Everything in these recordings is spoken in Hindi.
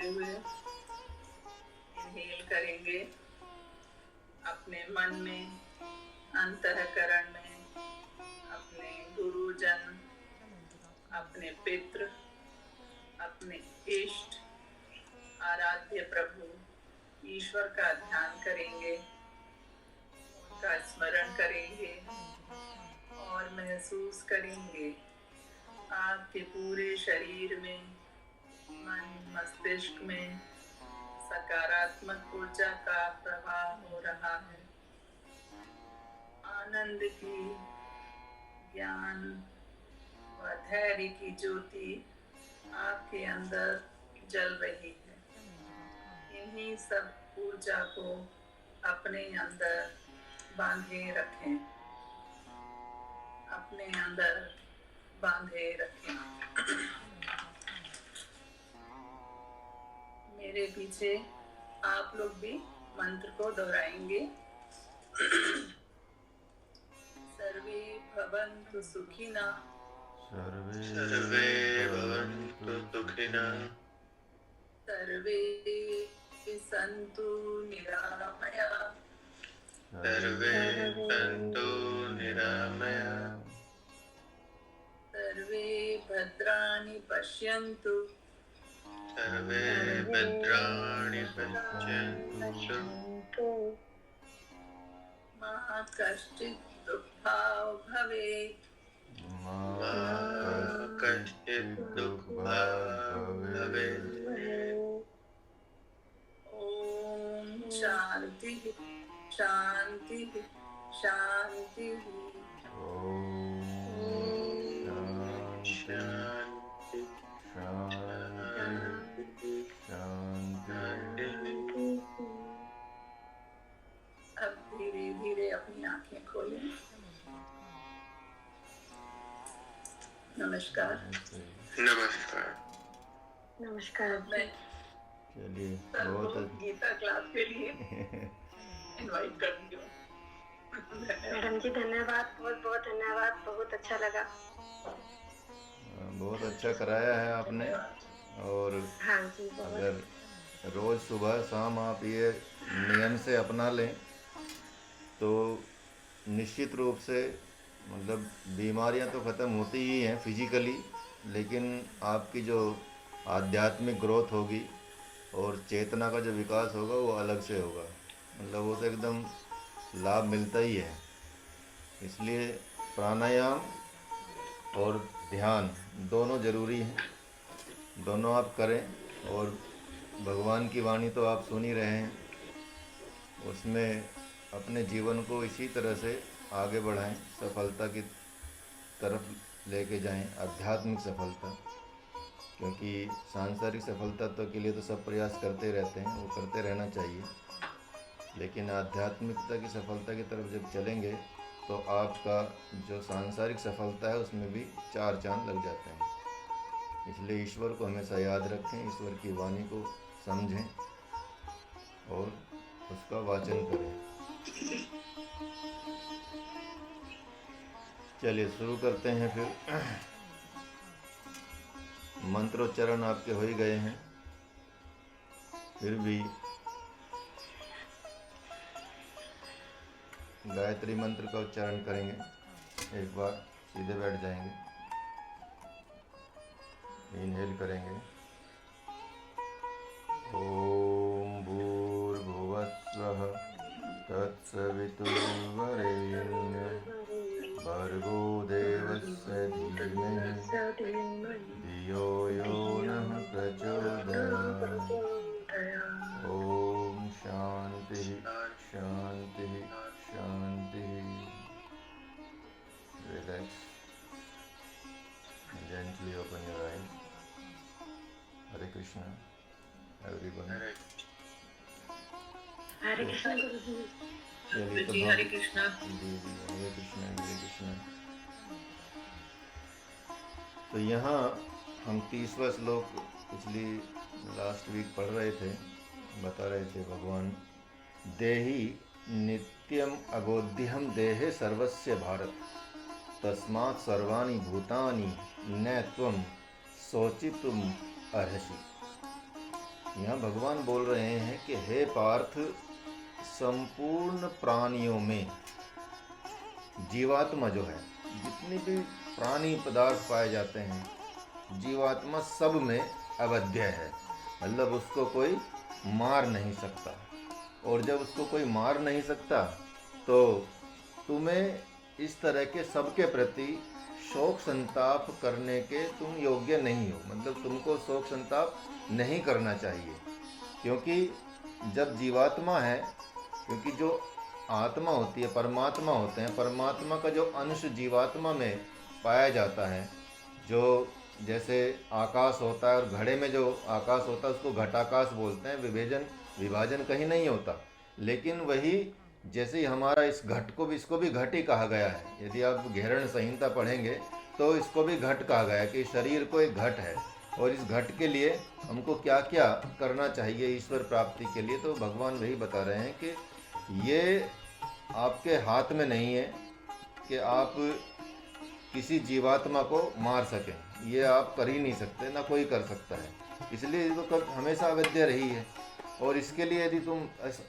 हुए इनहेल करेंगे। अपने मन में, अंतःकरण में अपने गुरुजन, अपने पितृ, अपने इष्ट, आराध्य प्रभु ईश्वर का ध्यान करेंगे, उनका स्मरण करेंगे और महसूस करेंगे आपके पूरे शरीर में, मन मस्तिष्क में सकारात्मक ऊर्जा का प्रवाह हो रहा है। आनंद की, ज्ञान व धैर्य की ज्योति आपके अंदर जल रही है। इन्हीं सब ऊर्जा को अपने अंदर बांधे रखें, अपने अंदर बांधे रखें। मेरे पीछे आप लोग भी मंत्र को दोहराएंगे। सर्वे भवन्तु सुखिनः, सर्वे भवन्तु सुखिनः, सर्वे सन्तु निरामयाः, सर्वे सन्तु निरामयाः, सर्वे भद्राणि पश्यन्तु, सर्वे भद्राणि पश्यन्तु, मा कश्चित् दुःखभाग् भवेत्, मा कश्चित् दुःखभाग् भवेत्। ॐ शान्तिः शान्तिः शान्तिः। शान्ति शान्ति शान्ति। अब धीरे धीरे अपनी आंखें खोलें। नमस्कार। नमस्कार। नमस्कार। मैं चलिए सबको बहुत गीता क्लास के लिए इनवाइट करती हूँ। मैडम जी धन्यवाद, बहुत बहुत धन्यवाद, बहुत अच्छा लगा। बहुत अच्छा कराया है आपने। और हाँ जी, बहुत अगर रोज़ सुबह शाम आप ये नियम से अपना लें तो निश्चित रूप से मतलब बीमारियां तो ख़त्म होती ही हैं फिजिकली, लेकिन आपकी जो आध्यात्मिक ग्रोथ होगी और चेतना का जो विकास होगा वो अलग से होगा। मतलब वो तो एकदम लाभ मिलता ही है। इसलिए प्राणायाम और ध्यान दोनों ज़रूरी हैं, दोनों आप करें। और भगवान की वाणी तो आप सुन ही रहे हैं, उसमें अपने जीवन को इसी तरह से आगे बढ़ाएं, सफलता की तरफ लेके जाएं, आध्यात्मिक सफलता। क्योंकि सांसारिक सफलता तो के लिए तो सब प्रयास करते रहते हैं, वो करते रहना चाहिए, लेकिन आध्यात्मिकता की सफलता की तरफ जब चलेंगे तो आपका जो सांसारिक सफलता है उसमें भी 4 चांद लग जाते हैं। इसलिए ईश्वर को हमेशा याद रखें, ईश्वर की वाणी को समझें और उसका वाचन करें। चलिए शुरू करते हैं फिर। मंत्रोच्चारण आपके हो ही गए हैं, फिर भी गायत्री मंत्र का उच्चारण करेंगे। एक बार सीधे बैठ जाएंगे, इनहेल करेंगे। ओम भूर्भुवस्वः तत्सवितुर्वरेण्यं भर्गो देवस्य धीमहि धियो यो नः प्रचोदयात्। ओम शांति शांति शांति। Relax, gently open your eyes. Hare Krishna everyone. Hare Krishna गुरु जी। चलिए तो जी हरे कृष्णा। जी जी हरे कृष्णा हरे कृष्णा। तो यहाँ हम 30वां श्लोक पिछली लास्ट वीक पढ़ रहे थे, बता रहे थे भगवान देहि नित्यम अगोध्यम देहे सर्वस्य भारत तस्मात् सर्वाणि भूतानि न त्वं शोचितुम अर्हसि। यहाँ भगवान बोल रहे हैं कि हे पार्थ, संपूर्ण प्राणियों में जीवात्मा जो है, जितनी भी प्राणी पदार्थ पाए जाते हैं, जीवात्मा सब में अवध्य है, मतलब उसको कोई मार नहीं सकता। और जब उसको कोई मार नहीं सकता तो तुम्हें इस तरह के सबके प्रति शोक संताप करने के तुम योग्य नहीं हो, मतलब तुमको शोक संताप नहीं करना चाहिए। क्योंकि जब जीवात्मा है, क्योंकि जो आत्मा होती है, परमात्मा होते हैं, परमात्मा का जो अंश जीवात्मा में पाया जाता है, जो जैसे आकाश होता है और घड़े में जो आकाश होता है उसको घटाकाश बोलते हैं, विभाजन कहीं नहीं होता। लेकिन वही जैसे ही हमारा इस घट को भी, इसको भी घट ही कहा गया है। यदि आप घेरण संहिता पढ़ेंगे तो इसको भी घट कहा गया है कि शरीर को एक घट है, और इस घट के लिए हमको क्या क्या करना चाहिए ईश्वर प्राप्ति के लिए। तो भगवान वही बता रहे हैं कि ये आपके हाथ में नहीं है कि आप किसी जीवात्मा को मार सकें, ये आप कर ही नहीं सकते, ना कोई कर सकता है। इसलिए तो हमेशा अवैध रही है, और इसके लिए यदि तुम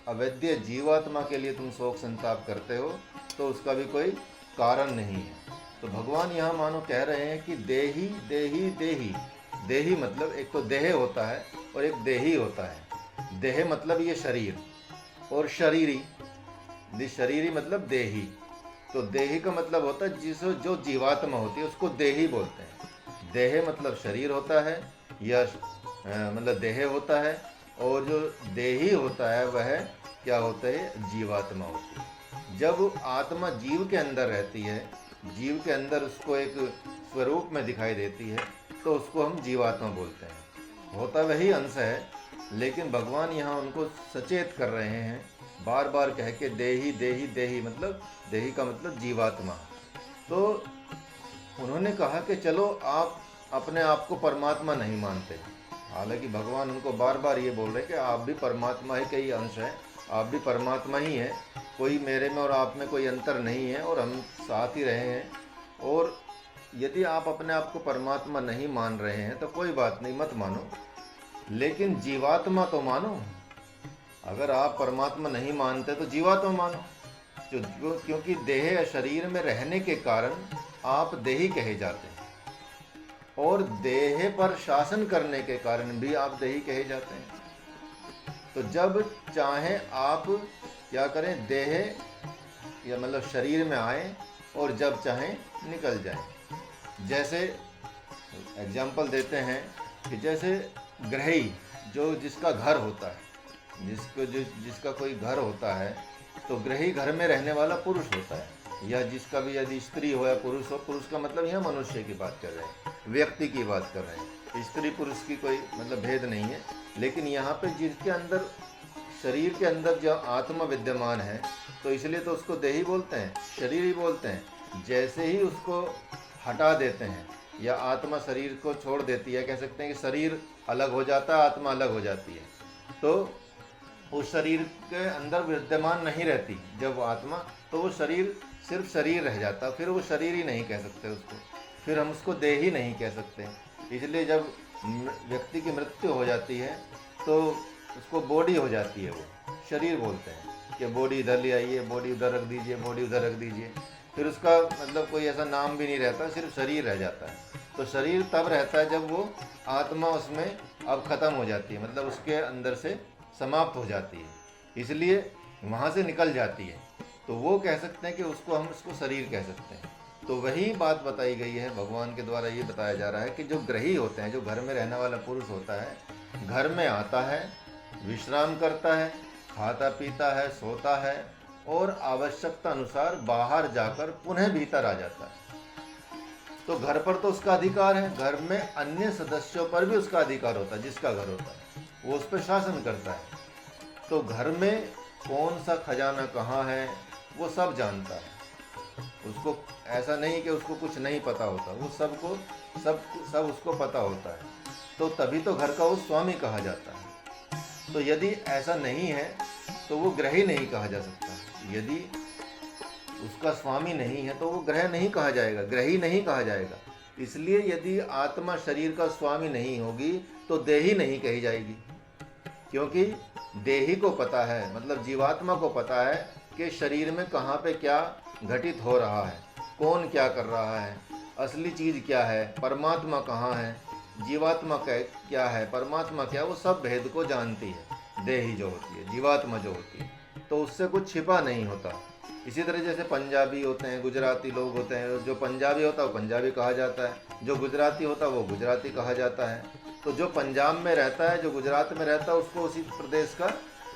अवैध जीवात्मा के लिए तुम शोक संताप करते हो तो उसका भी कोई कारण नहीं है। तो भगवान यहाँ मानो कह रहे हैं कि देही देही देही। देही मतलब एक तो देह होता है और एक देही होता है। देह मतलब ये शरीर, और शरीरी, शरीरी मतलब देही। तो देही का मतलब होता है जो जीवात्मा होती है उसको देही बोलते हैं। देह मतलब शरीर होता है या मतलब देह होता है, और जो देही होता है वह क्या होता है, जीवात्मा होती है। जब आत्मा जीव के अंदर रहती है, जीव के अंदर उसको एक स्वरूप में दिखाई देती है, तो उसको हम जीवात्मा बोलते हैं। होता वही अंश है, लेकिन भगवान यहाँ उनको सचेत कर रहे हैं, बार बार कह के देही देही देही, मतलब देही का मतलब जीवात्मा। तो उन्होंने कहा कि चलो आप अपने आप को परमात्मा नहीं मानते, हालांकि भगवान उनको बार बार ये बोल रहे हैं कि आप भी परमात्मा ही कई अंश हैं, आप भी परमात्मा ही हैं, कोई मेरे में और आप में कोई अंतर नहीं है, और हम साथ ही रहे हैं। और यदि आप अपने आप को परमात्मा नहीं मान रहे हैं तो कोई बात नहीं, मत मानो, लेकिन जीवात्मा तो मानो। अगर आप परमात्मा नहीं मानते तो जीवात्मा मानो, क्योंकि देह या शरीर में रहने के कारण आप देही कहे जाते हैं, और देह पर शासन करने के कारण भी आप देही कहे जाते हैं। तो जब चाहे आप क्या करें, देह या मतलब शरीर में आए, और जब चाहे निकल जाए। जैसे एग्जाम्पल देते हैं कि जैसे गृही, जो जिसका घर होता है, जिसका कोई घर होता है, तो गृही घर में रहने वाला पुरुष होता है, या जिसका भी यदि स्त्री हो या पुरुष हो, पुरुष का मतलब यहाँ मनुष्य की बात कर रहे हैं, व्यक्ति की बात कर रहे हैं, स्त्री पुरुष की कोई मतलब भेद नहीं है। लेकिन यहाँ पे जिसके अंदर, शरीर के अंदर जो आत्मा विद्यमान है, तो इसलिए तो उसको देही बोलते हैं, शरीर ही बोलते हैं। जैसे ही उसको हटा देते हैं या आत्मा शरीर को छोड़ देती है, कह सकते हैं कि शरीर अलग हो जाता है, आत्मा अलग हो जाती है, तो उस शरीर के अंदर विद्यमान नहीं रहती जब वो आत्मा, तो वो शरीर सिर्फ शरीर रह जाता, फिर वो शरीर ही नहीं कह सकते उसको, फिर हम उसको देह ही नहीं कह सकते। इसलिए जब व्यक्ति की मृत्यु हो जाती है तो उसको बॉडी हो जाती है, वो शरीर बोलते हैं कि बॉडी इधर ले आइए, बॉडी उधर रख दीजिए, बॉडी उधर रख दीजिए, फिर उसका मतलब कोई ऐसा नाम भी नहीं रहता, सिर्फ शरीर रह जाता है। तो शरीर तब रहता है जब वो आत्मा उसमें अब ख़त्म हो जाती है, मतलब उसके अंदर से समाप्त हो जाती है, इसलिए वहाँ से निकल जाती है, तो वो कह सकते हैं कि उसको हम उसको शरीर कह सकते हैं। तो वही बात बताई गई है, भगवान के द्वारा ये बताया जा रहा है कि जो गृही होते हैं, जो घर में रहने वाला पुरुष होता है, घर में आता है, विश्राम करता है, खाता पीता है, सोता है, और आवश्यकता अनुसार बाहर जाकर पुनः भीतर आ जाता है। तो घर पर तो उसका अधिकार है, घर में अन्य सदस्यों पर भी उसका अधिकार होता है, जिसका घर होता है वो उस पर शासन करता है। तो घर में कौन सा खजाना कहाँ है वो सब जानता है, उसको ऐसा नहीं कि उसको कुछ नहीं पता होता, वो सब उसको पता होता है, तो तभी तो घर का वो स्वामी कहा जाता है। तो यदि ऐसा नहीं है तो वो ग्रही नहीं कहा जा सकता, यदि उसका स्वामी नहीं है तो वो ग्रह नहीं कहा जाएगा, ग्रही नहीं कहा जाएगा। इसलिए यदि आत्मा शरीर का स्वामी नहीं होगी तो देही नहीं कही जाएगी, क्योंकि देही को पता है, मतलब जीवात्मा को पता है कि शरीर में कहाँ पे क्या घटित हो रहा है, कौन क्या कर रहा है, असली चीज़ क्या है, परमात्मा कहाँ है, जीवात्मा क्या है, परमात्मा क्या, वो सब भेद को जानती है देही जो होती है, जीवात्मा जो होती है। तो उससे कुछ छिपा नहीं होता। इसी तरह जैसे पंजाबी होते हैं, गुजराती लोग होते हैं, जो पंजाबी होता है वो पंजाबी कहा जाता है, जो गुजराती होता है वो गुजराती कहा जाता है। तो जो पंजाब में रहता है, जो गुजरात में रहता है, उसको उसी प्रदेश का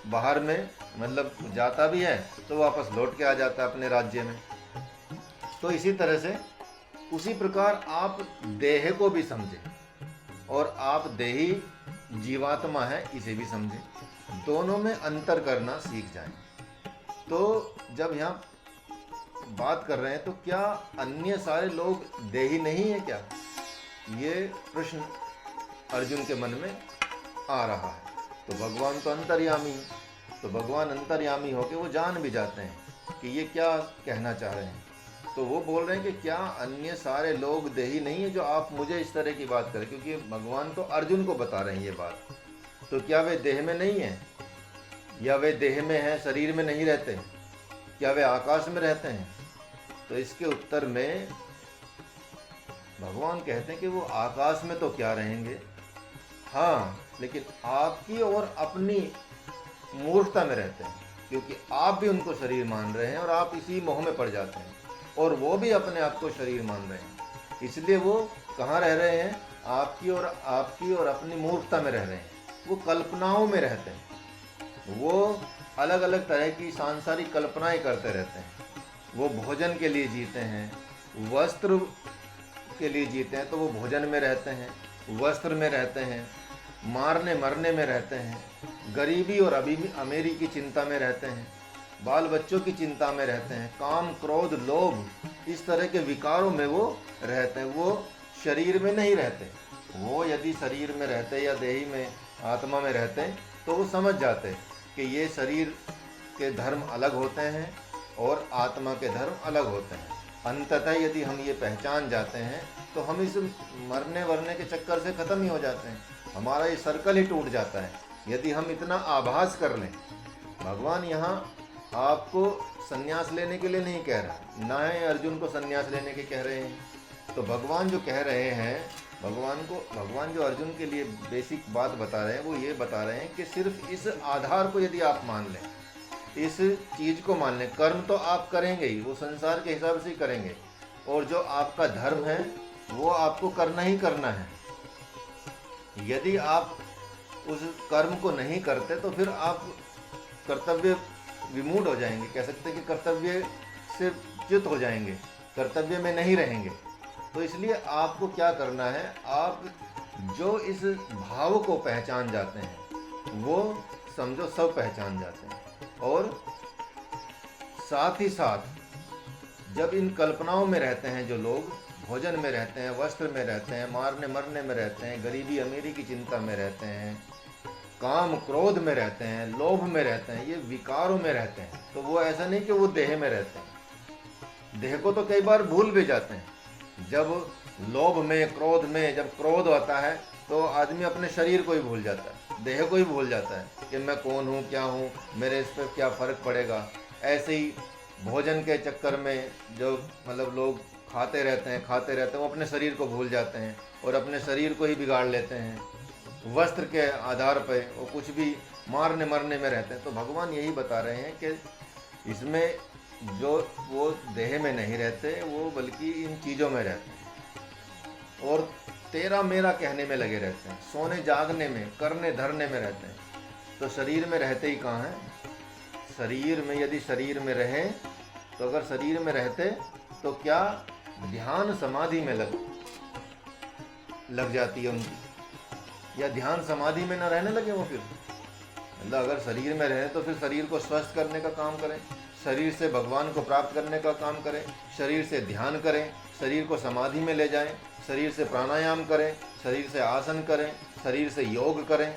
बाहर में मतलब जाता भी है तो वापस लौट के आ जाता है अपने राज्य में। तो इसी तरह से उसी प्रकार आप देह को भी समझें और आप देही जीवात्मा है इसे भी समझें, दोनों में अंतर करना सीख जाएं। तो जब यहाँ बात कर रहे हैं तो क्या अन्य सारे लोग देही नहीं है क्या, ये प्रश्न अर्जुन के मन में आ रहा है। तो भगवान तो अंतर्यामी है, तो भगवान अंतर्यामी होकर वो जान भी जाते हैं कि ये क्या कहना चाह रहे हैं। तो वो बोल रहे हैं कि क्या अन्य सारे लोग देही नहीं है जो आप मुझे इस तरह की बात करें, क्योंकि भगवान तो अर्जुन को बता रहे हैं ये बात। तो क्या वे देह में नहीं है, या वे देह में हैं शरीर में नहीं रहते, क्या वे आकाश में रहते हैं? तो इसके उत्तर में भगवान कहते हैं कि वो आकाश में तो क्या रहेंगे, हाँ, लेकिन आपकी और अपनी मूर्खता में रहते हैं, क्योंकि आप भी उनको शरीर मान रहे हैं और आप इसी मोह में पड़ जाते हैं, और वो भी अपने आप को शरीर मान रहे हैं। इसलिए वो कहाँ रह रहे हैं, आपकी और अपनी मूर्खता में रह रहे हैं, वो कल्पनाओं में रहते हैं, वो अलग अलग तरह की सांसारिक कल्पनाएं करते रहते हैं। वो भोजन के लिए जीते हैं, वस्त्र के लिए जीते हैं तो वो भोजन में रहते हैं, वस्त्र में रहते हैं, मारने मरने में रहते हैं, गरीबी और अमीरी की चिंता में रहते हैं, बाल बच्चों की चिंता में रहते हैं, काम क्रोध लोभ इस तरह के विकारों में वो रहते हैं। वो शरीर में नहीं रहते। वो यदि शरीर में रहते या देही में आत्मा में रहते तो वो समझ जाते कि ये शरीर के धर्म अलग होते हैं और आत्मा के धर्म अलग होते हैं। अंततः यदि हम ये पहचान जाते हैं तो हम इस मरने वरने के चक्कर से ख़त्म ही हो जाते हैं, हमारा ये सर्कल ही टूट जाता है यदि हम इतना आभास कर लें। भगवान यहाँ आपको संन्यास लेने के लिए नहीं कह रहा, ना ही अर्जुन को संन्यास लेने के कह रहे हैं। तो भगवान जो कह रहे हैं, भगवान जो अर्जुन के लिए बेसिक बात बता रहे हैं वो ये बता रहे हैं कि सिर्फ इस आधार को यदि आप मान लें, इस चीज़ को मान लें, कर्म तो आप करेंगे ही, वो संसार के हिसाब से ही करेंगे, और जो आपका धर्म है वो आपको करना ही करना है। यदि आप उस कर्म को नहीं करते तो फिर आप कर्तव्य विमूढ़ हो जाएंगे, कह सकते हैं कि कर्तव्य से च्युत हो जाएंगे, कर्तव्य में नहीं रहेंगे। तो इसलिए आपको क्या करना है, आप जो इस भाव को पहचान जाते हैं वो समझो सब पहचान जाते हैं। और साथ ही साथ जब इन कल्पनाओं में रहते हैं जो लोग, भोजन में रहते हैं, वस्त्र में रहते हैं, मारने मरने में रहते हैं, गरीबी अमीरी की चिंता में रहते हैं, काम क्रोध में रहते हैं, लोभ में रहते हैं, ये विकारों में रहते हैं, तो वो ऐसा नहीं कि वो देह में रहते हैं। देह को तो कई बार भूल भी जाते हैं। जब लोभ में, क्रोध में जब क्रोध आता है तो आदमी अपने शरीर को ही भूल जाता है, देह को ही भूल जाता है कि मैं कौन हूँ, क्या हूँ, मेरे इस पर क्या फ़र्क पड़ेगा। ऐसे ही भोजन के चक्कर में जो मतलब लोग खाते रहते हैं, वो अपने शरीर को भूल जाते हैं और अपने शरीर को ही बिगाड़ लेते हैं। वस्त्र के आधार पर वो कुछ भी मारने मरने में रहते हैं। तो भगवान यही बता रहे हैं कि इसमें जो वो देह में नहीं रहते, वो बल्कि इन चीज़ों में रहते हैं और तेरा मेरा कहने में लगे रहते हैं, सोने जागने में, करने धरने में रहते हैं। तो शरीर में रहते ही कहाँ हैं? शरीर में यदि शरीर में रहे तो अगर शरीर में रहते तो क्या ध्यान समाधि में लग जाती है उनकी, या ध्यान समाधि में न रहने लगे वो फिर? मतलब अगर शरीर में रहे तो फिर शरीर को स्वस्थ करने का काम करें, शरीर से भगवान को प्राप्त करने का काम करें, शरीर से ध्यान करें, शरीर को समाधि में ले जाएं, शरीर से प्राणायाम करें, शरीर से आसन करें, शरीर से योग करें।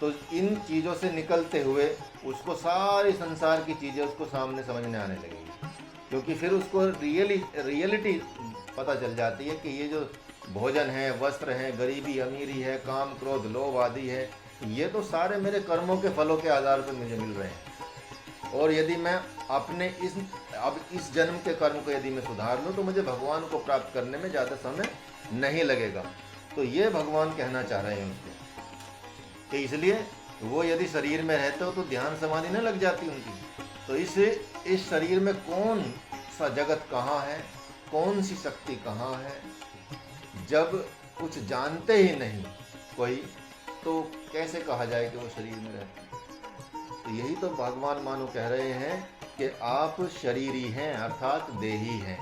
तो इन चीज़ों से निकलते हुए उसको सारी संसार की चीज़ें उसको सामने समझने आने लगेंगी, क्योंकि फिर उसको रियलिटी पता चल जाती है कि ये जो भोजन है, वस्त्र है, गरीबी अमीरी है, काम क्रोध लोभ आदि है, ये तो सारे मेरे कर्मों के फलों के आधार पर मुझे मिल रहे हैं, और यदि मैं अपने इस जन्म के कर्म को यदि मैं सुधार लूँ तो मुझे भगवान को प्राप्त करने में ज़्यादा समय नहीं लगेगा। तो ये भगवान कहना चाह रहे हैं उसको कि इसलिए वो यदि शरीर में रहते हो तो ध्यान समाधि न लग जाती उनकी। तो इस शरीर में कौन सा जगत कहाँ है, कौन सी शक्ति कहाँ है, जब कुछ जानते ही नहीं कोई, तो कैसे कहा जाए कि वो शरीर में रहते हैं। तो यही तो भगवान मानो कह रहे हैं कि आप शरीरी हैं, अर्थात देही हैं,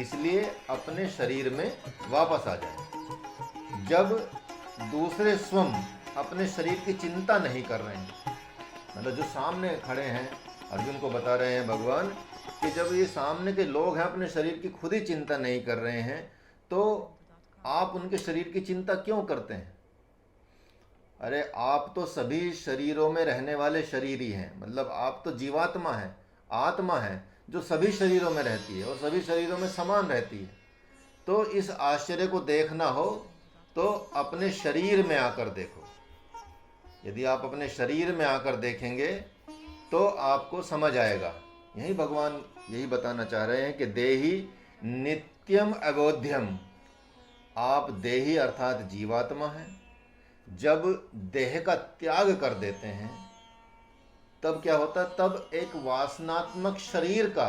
इसलिए अपने शरीर में वापस आ जाएं। जब दूसरे स्वयं अपने शरीर की चिंता नहीं कर रहे हैं, मतलब जो सामने खड़े हैं, अर्जुन को बता रहे हैं भगवान कि जब ये सामने के लोग हैं अपने शरीर की खुद ही चिंता नहीं कर रहे हैं, तो आप उनके शरीर की चिंता क्यों करते हैं? अरे आप तो सभी शरीरों में रहने वाले शरीरी हैं, मतलब आप तो जीवात्मा हैं, आत्मा है जो सभी शरीरों में रहती है और सभी शरीरों में समान रहती है। तो इस आश्चर्य को देखना हो तो अपने शरीर में आकर देखो। यदि आप अपने शरीर में आकर देखेंगे तो आपको समझ आएगा। यही भगवान यही बताना चाह रहे हैं कि देही नित्यम अबोध्यम। आप देही अर्थात जीवात्मा हैं। जब देह का त्याग कर देते हैं तब क्या होता है? तब एक वासनात्मक शरीर का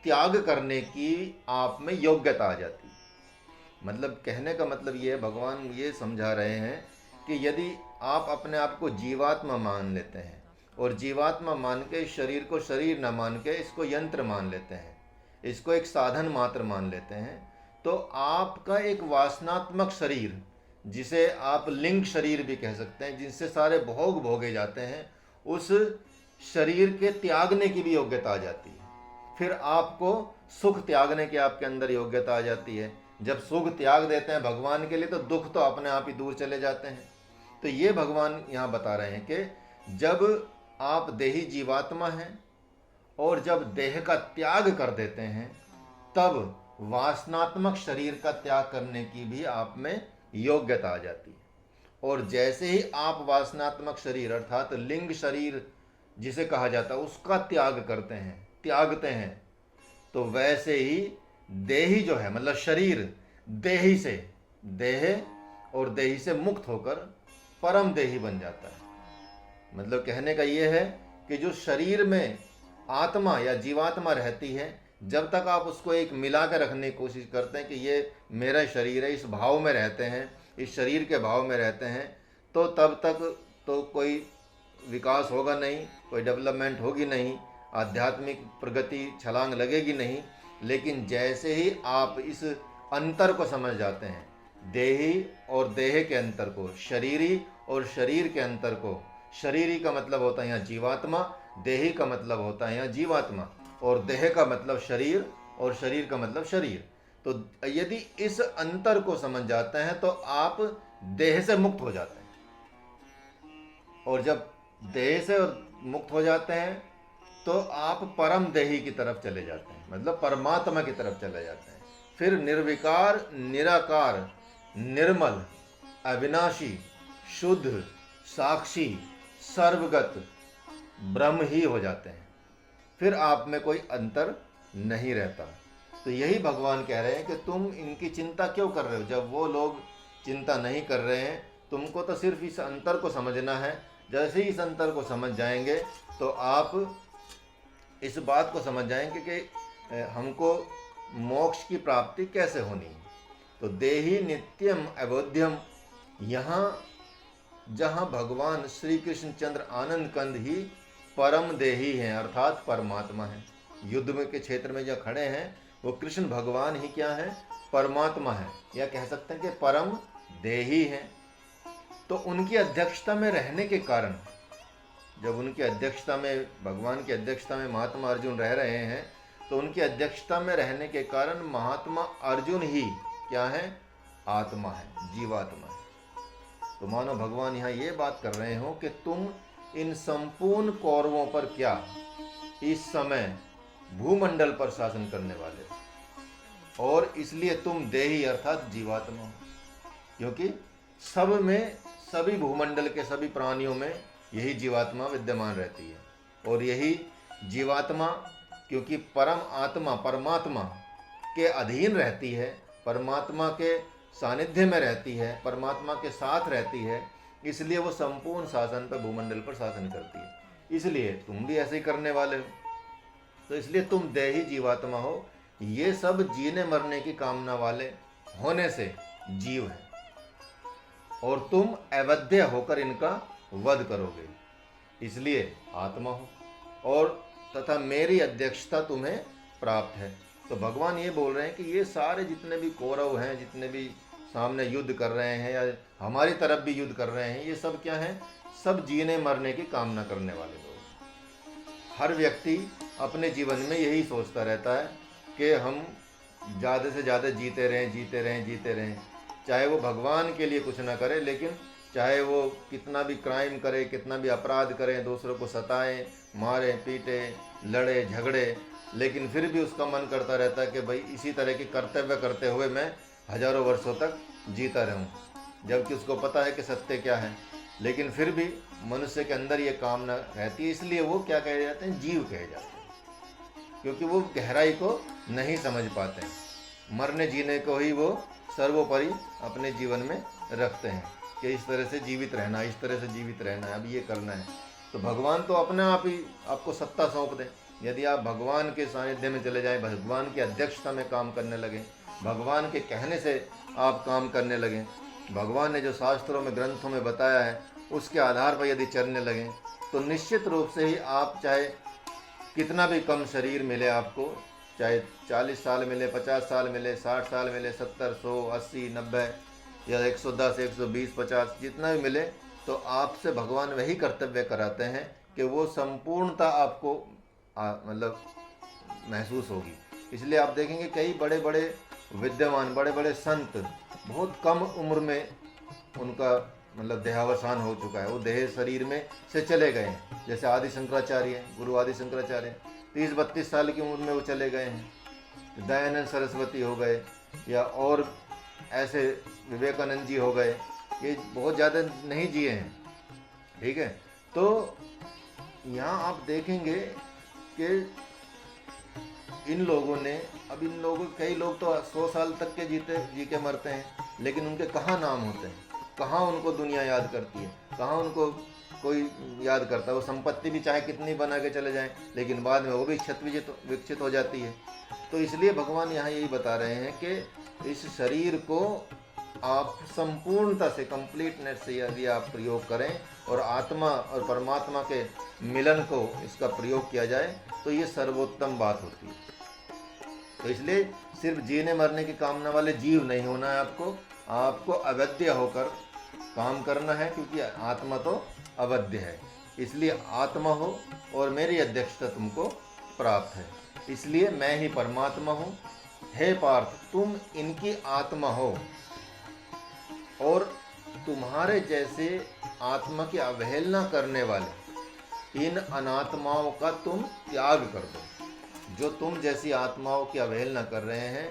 त्याग करने की आप में योग्यता आ जाती है। मतलब कहने का मतलब ये है, भगवान ये समझा रहे हैं कि यदि आप अपने आप को जीवात्मा मान लेते हैं और जीवात्मा मान के इस शरीर को शरीर न मान के इसको यंत्र मान लेते हैं, इसको एक साधन मात्र मान लेते हैं, तो आपका एक वासनात्मक शरीर, जिसे आप लिंग शरीर भी कह सकते हैं, जिनसे सारे भोग भोगे जाते हैं, उस शरीर के त्यागने की भी योग्यता आ जाती है। फिर आपको सुख त्यागने की आपके अंदर योग्यता आ जाती है। जब सुख त्याग देते हैं भगवान के लिए तो दुख तो अपने आप ही दूर चले जाते हैं। तो ये भगवान यहाँ बता रहे हैं कि जब आप देही जीवात्मा हैं और जब देह का त्याग कर देते हैं तब वासनात्मक शरीर का त्याग करने की भी आप में योग्यता आ जाती है। और जैसे ही आप वासनात्मक शरीर अर्थात लिंग शरीर जिसे कहा जाता है उसका त्याग करते हैं, त्यागते हैं, तो वैसे ही देही जो है मतलब शरीर देही से, देह और देही से मुक्त होकर परम देही बन जाता है। मतलब कहने का ये है कि जो शरीर में आत्मा या जीवात्मा रहती है, जब तक आप उसको एक मिला कर रखने की कोशिश करते हैं कि ये मेरा शरीर है, इस भाव में रहते हैं, इस शरीर के भाव में रहते हैं, तो तब तक तो कोई विकास होगा नहीं, कोई डेवलपमेंट होगी नहीं, आध्यात्मिक प्रगति छलांग लगेगी नहीं। लेकिन जैसे ही आप इस अंतर को समझ जाते हैं, देही और देह के अंतर को, शरीरी और शरीर के अंतर को, शरीरी का मतलब होता है यहाँ जीवात्मा, देही का मतलब होता है यहाँ जीवात्मा, और देह का मतलब शरीर और शरीर का मतलब शरीर। तो यदि इस अंतर को समझ जाते हैं तो आप देह से मुक्त हो जाते हैं, और जब देह से मुक्त हो जाते हैं तो आप परम देही की तरफ चले जाते हैं, मतलब परमात्मा की तरफ चले जाते हैं। फिर निर्विकार, निराकार, निर्मल, अविनाशी, शुद्ध, साक्षी, सर्वगत ब्रह्म ही हो जाते हैं। फिर आप में कोई अंतर नहीं रहता। तो यही भगवान कह रहे हैं कि तुम इनकी चिंता क्यों कर रहे हो? जब वो लोग चिंता नहीं कर रहे हैं, तुमको तो सिर्फ इस अंतर को समझना है। जैसे ही इस अंतर को समझ जाएंगे तो आप इस बात को समझ जाएंगे कि हमको मोक्ष की प्राप्ति कैसे होनी है। तो देही नित्यम अबोध्यम, यहाँ जहाँ भगवान श्री कृष्ण चंद्र आनंद कंद ही परम देही हैं अर्थात परमात्मा हैं। युद्ध में के क्षेत्र में जो खड़े हैं वो कृष्ण भगवान ही क्या हैं? परमात्मा है, या कह सकते हैं कि परम देही हैं। तो उनकी अध्यक्षता में रहने के कारण, जब उनकी अध्यक्षता में, भगवान की अध्यक्षता में महात्मा अर्जुन रह रहे हैं, तो उनकी अध्यक्षता में रहने के कारण महात्मा अर्जुन ही क्या है? आत्मा है, जीवात्मा है। तो मानो भगवान यहाँ ये बात कर रहे हो कि तुम इन संपूर्ण कौरवों पर क्या इस समय भूमंडल पर शासन करने वाले हो, और इसलिए तुम देही अर्थात जीवात्मा हो, क्योंकि सब में, सभी भूमंडल के सभी प्राणियों में यही जीवात्मा विद्यमान रहती है। और यही जीवात्मा क्योंकि परम आत्मा परमात्मा के अधीन रहती है, परमात्मा के सानिध्य में रहती है, परमात्मा के साथ रहती है, इसलिए वो संपूर्ण शासन पर, भूमंडल पर शासन करती है। इसलिए तुम भी ऐसे ही करने वाले हो। तो इसलिए तुम देही जीवात्मा हो। ये सब जीने मरने की कामना वाले होने से जीव है, और तुम अवध्य होकर इनका वध करोगे, इसलिए आत्मा हो। और तथा मेरी अध्यक्षता तुम्हें प्राप्त है। तो भगवान ये बोल रहे हैं कि ये सारे जितने भी कौरव हैं, जितने भी सामने युद्ध कर रहे हैं या हमारी तरफ भी युद्ध कर रहे हैं, ये सब क्या हैं? सब जीने मरने की कामना करने वाले लोग। हर व्यक्ति अपने जीवन में यही सोचता रहता है कि हम ज़्यादा से ज़्यादा जीते रहें, जीते रहें, जीते रहें। चाहे वो भगवान के लिए कुछ ना करे, लेकिन चाहे वो कितना भी क्राइम करे, कितना भी अपराध करें, दूसरों को सताएं, मारें, पीटे, लड़े, झगड़े, लेकिन फिर भी उसका मन करता रहता है कि भाई इसी तरह के कर्तव्य करते हुए मैं हजारों वर्षों तक जीता रहूं, जबकि उसको पता है कि सत्य क्या है। लेकिन फिर भी मनुष्य के अंदर ये कामना रहती है, इसलिए वो क्या कहे जाते हैं? जीव कहे जाते हैं, क्योंकि वो गहराई को नहीं समझ पाते हैं। मरने जीने को ही वो सर्वोपरि अपने जीवन में रखते हैं कि इस तरह से जीवित रहना, इस तरह से जीवित रहना है, अब ये करना है। तो भगवान तो अपने आप ही आपको सत्ता सौंप दें। यदि आप भगवान के सानिध्य में चले जाएं, भगवान की अध्यक्षता में काम करने लगें, भगवान के कहने से आप काम करने लगें, भगवान ने जो शास्त्रों में, ग्रंथों में बताया है उसके आधार पर यदि चलने लगें, तो निश्चित रूप से ही आप चाहे कितना भी कम शरीर मिले आपको, चाहे 40 साल मिले, 50 साल मिले, 60 साल मिले, 70, 100, 80, 90 या 110, 120, 50 जितना भी मिले, तो आपसे भगवान वही कर्तव्य कराते हैं कि वो संपूर्णता आपको मतलब महसूस होगी। इसलिए आप देखेंगे कई बड़े बड़े विद्वान, बड़े बड़े संत बहुत कम उम्र में उनका मतलब देहावसान हो चुका है, वो देह शरीर में से चले गए हैं। जैसे आदि शंकराचार्य, गुरु आदि शंकराचार्य 30-32 साल की उम्र में वो चले गए हैं। दयानंद सरस्वती हो गए, या और ऐसे विवेकानंद जी हो गए, ये बहुत ज़्यादा नहीं जिए हैं। ठीक है, तो यहाँ आप देखेंगे कि इन लोगों ने, अब इन लोगों, कई लोग तो 100 साल तक के जी के मरते हैं, लेकिन उनके कहाँ नाम होते हैं, कहाँ उनको दुनिया याद करती है, कहाँ उनको कोई याद करता है। वो संपत्ति भी चाहे कितनी बना के चले जाएं, लेकिन बाद में वो भी क्षत विकसित हो जाती है। तो इसलिए भगवान यहाँ यही बता रहे हैं कि इस शरीर को आप संपूर्णता से, कंप्लीटनेस से यदि आप प्रयोग करें और आत्मा और परमात्मा के मिलन को इसका प्रयोग किया जाए, तो ये सर्वोत्तम बात होती है। तो इसलिए सिर्फ जीने मरने की कामना वाले जीव नहीं होना है आपको अवध्य होकर काम करना है, क्योंकि आत्मा तो अवध्य है। इसलिए आत्मा हो और मेरी अध्यक्षता तुमको प्राप्त है, इसलिए मैं ही परमात्मा हूँ। हे पार्थ, तुम इनकी आत्मा हो और तुम्हारे जैसे आत्मा की अवहेलना करने वाले इन अनात्माओं का तुम त्याग कर दो। जो तुम जैसी आत्माओं की अवहेलना कर रहे हैं,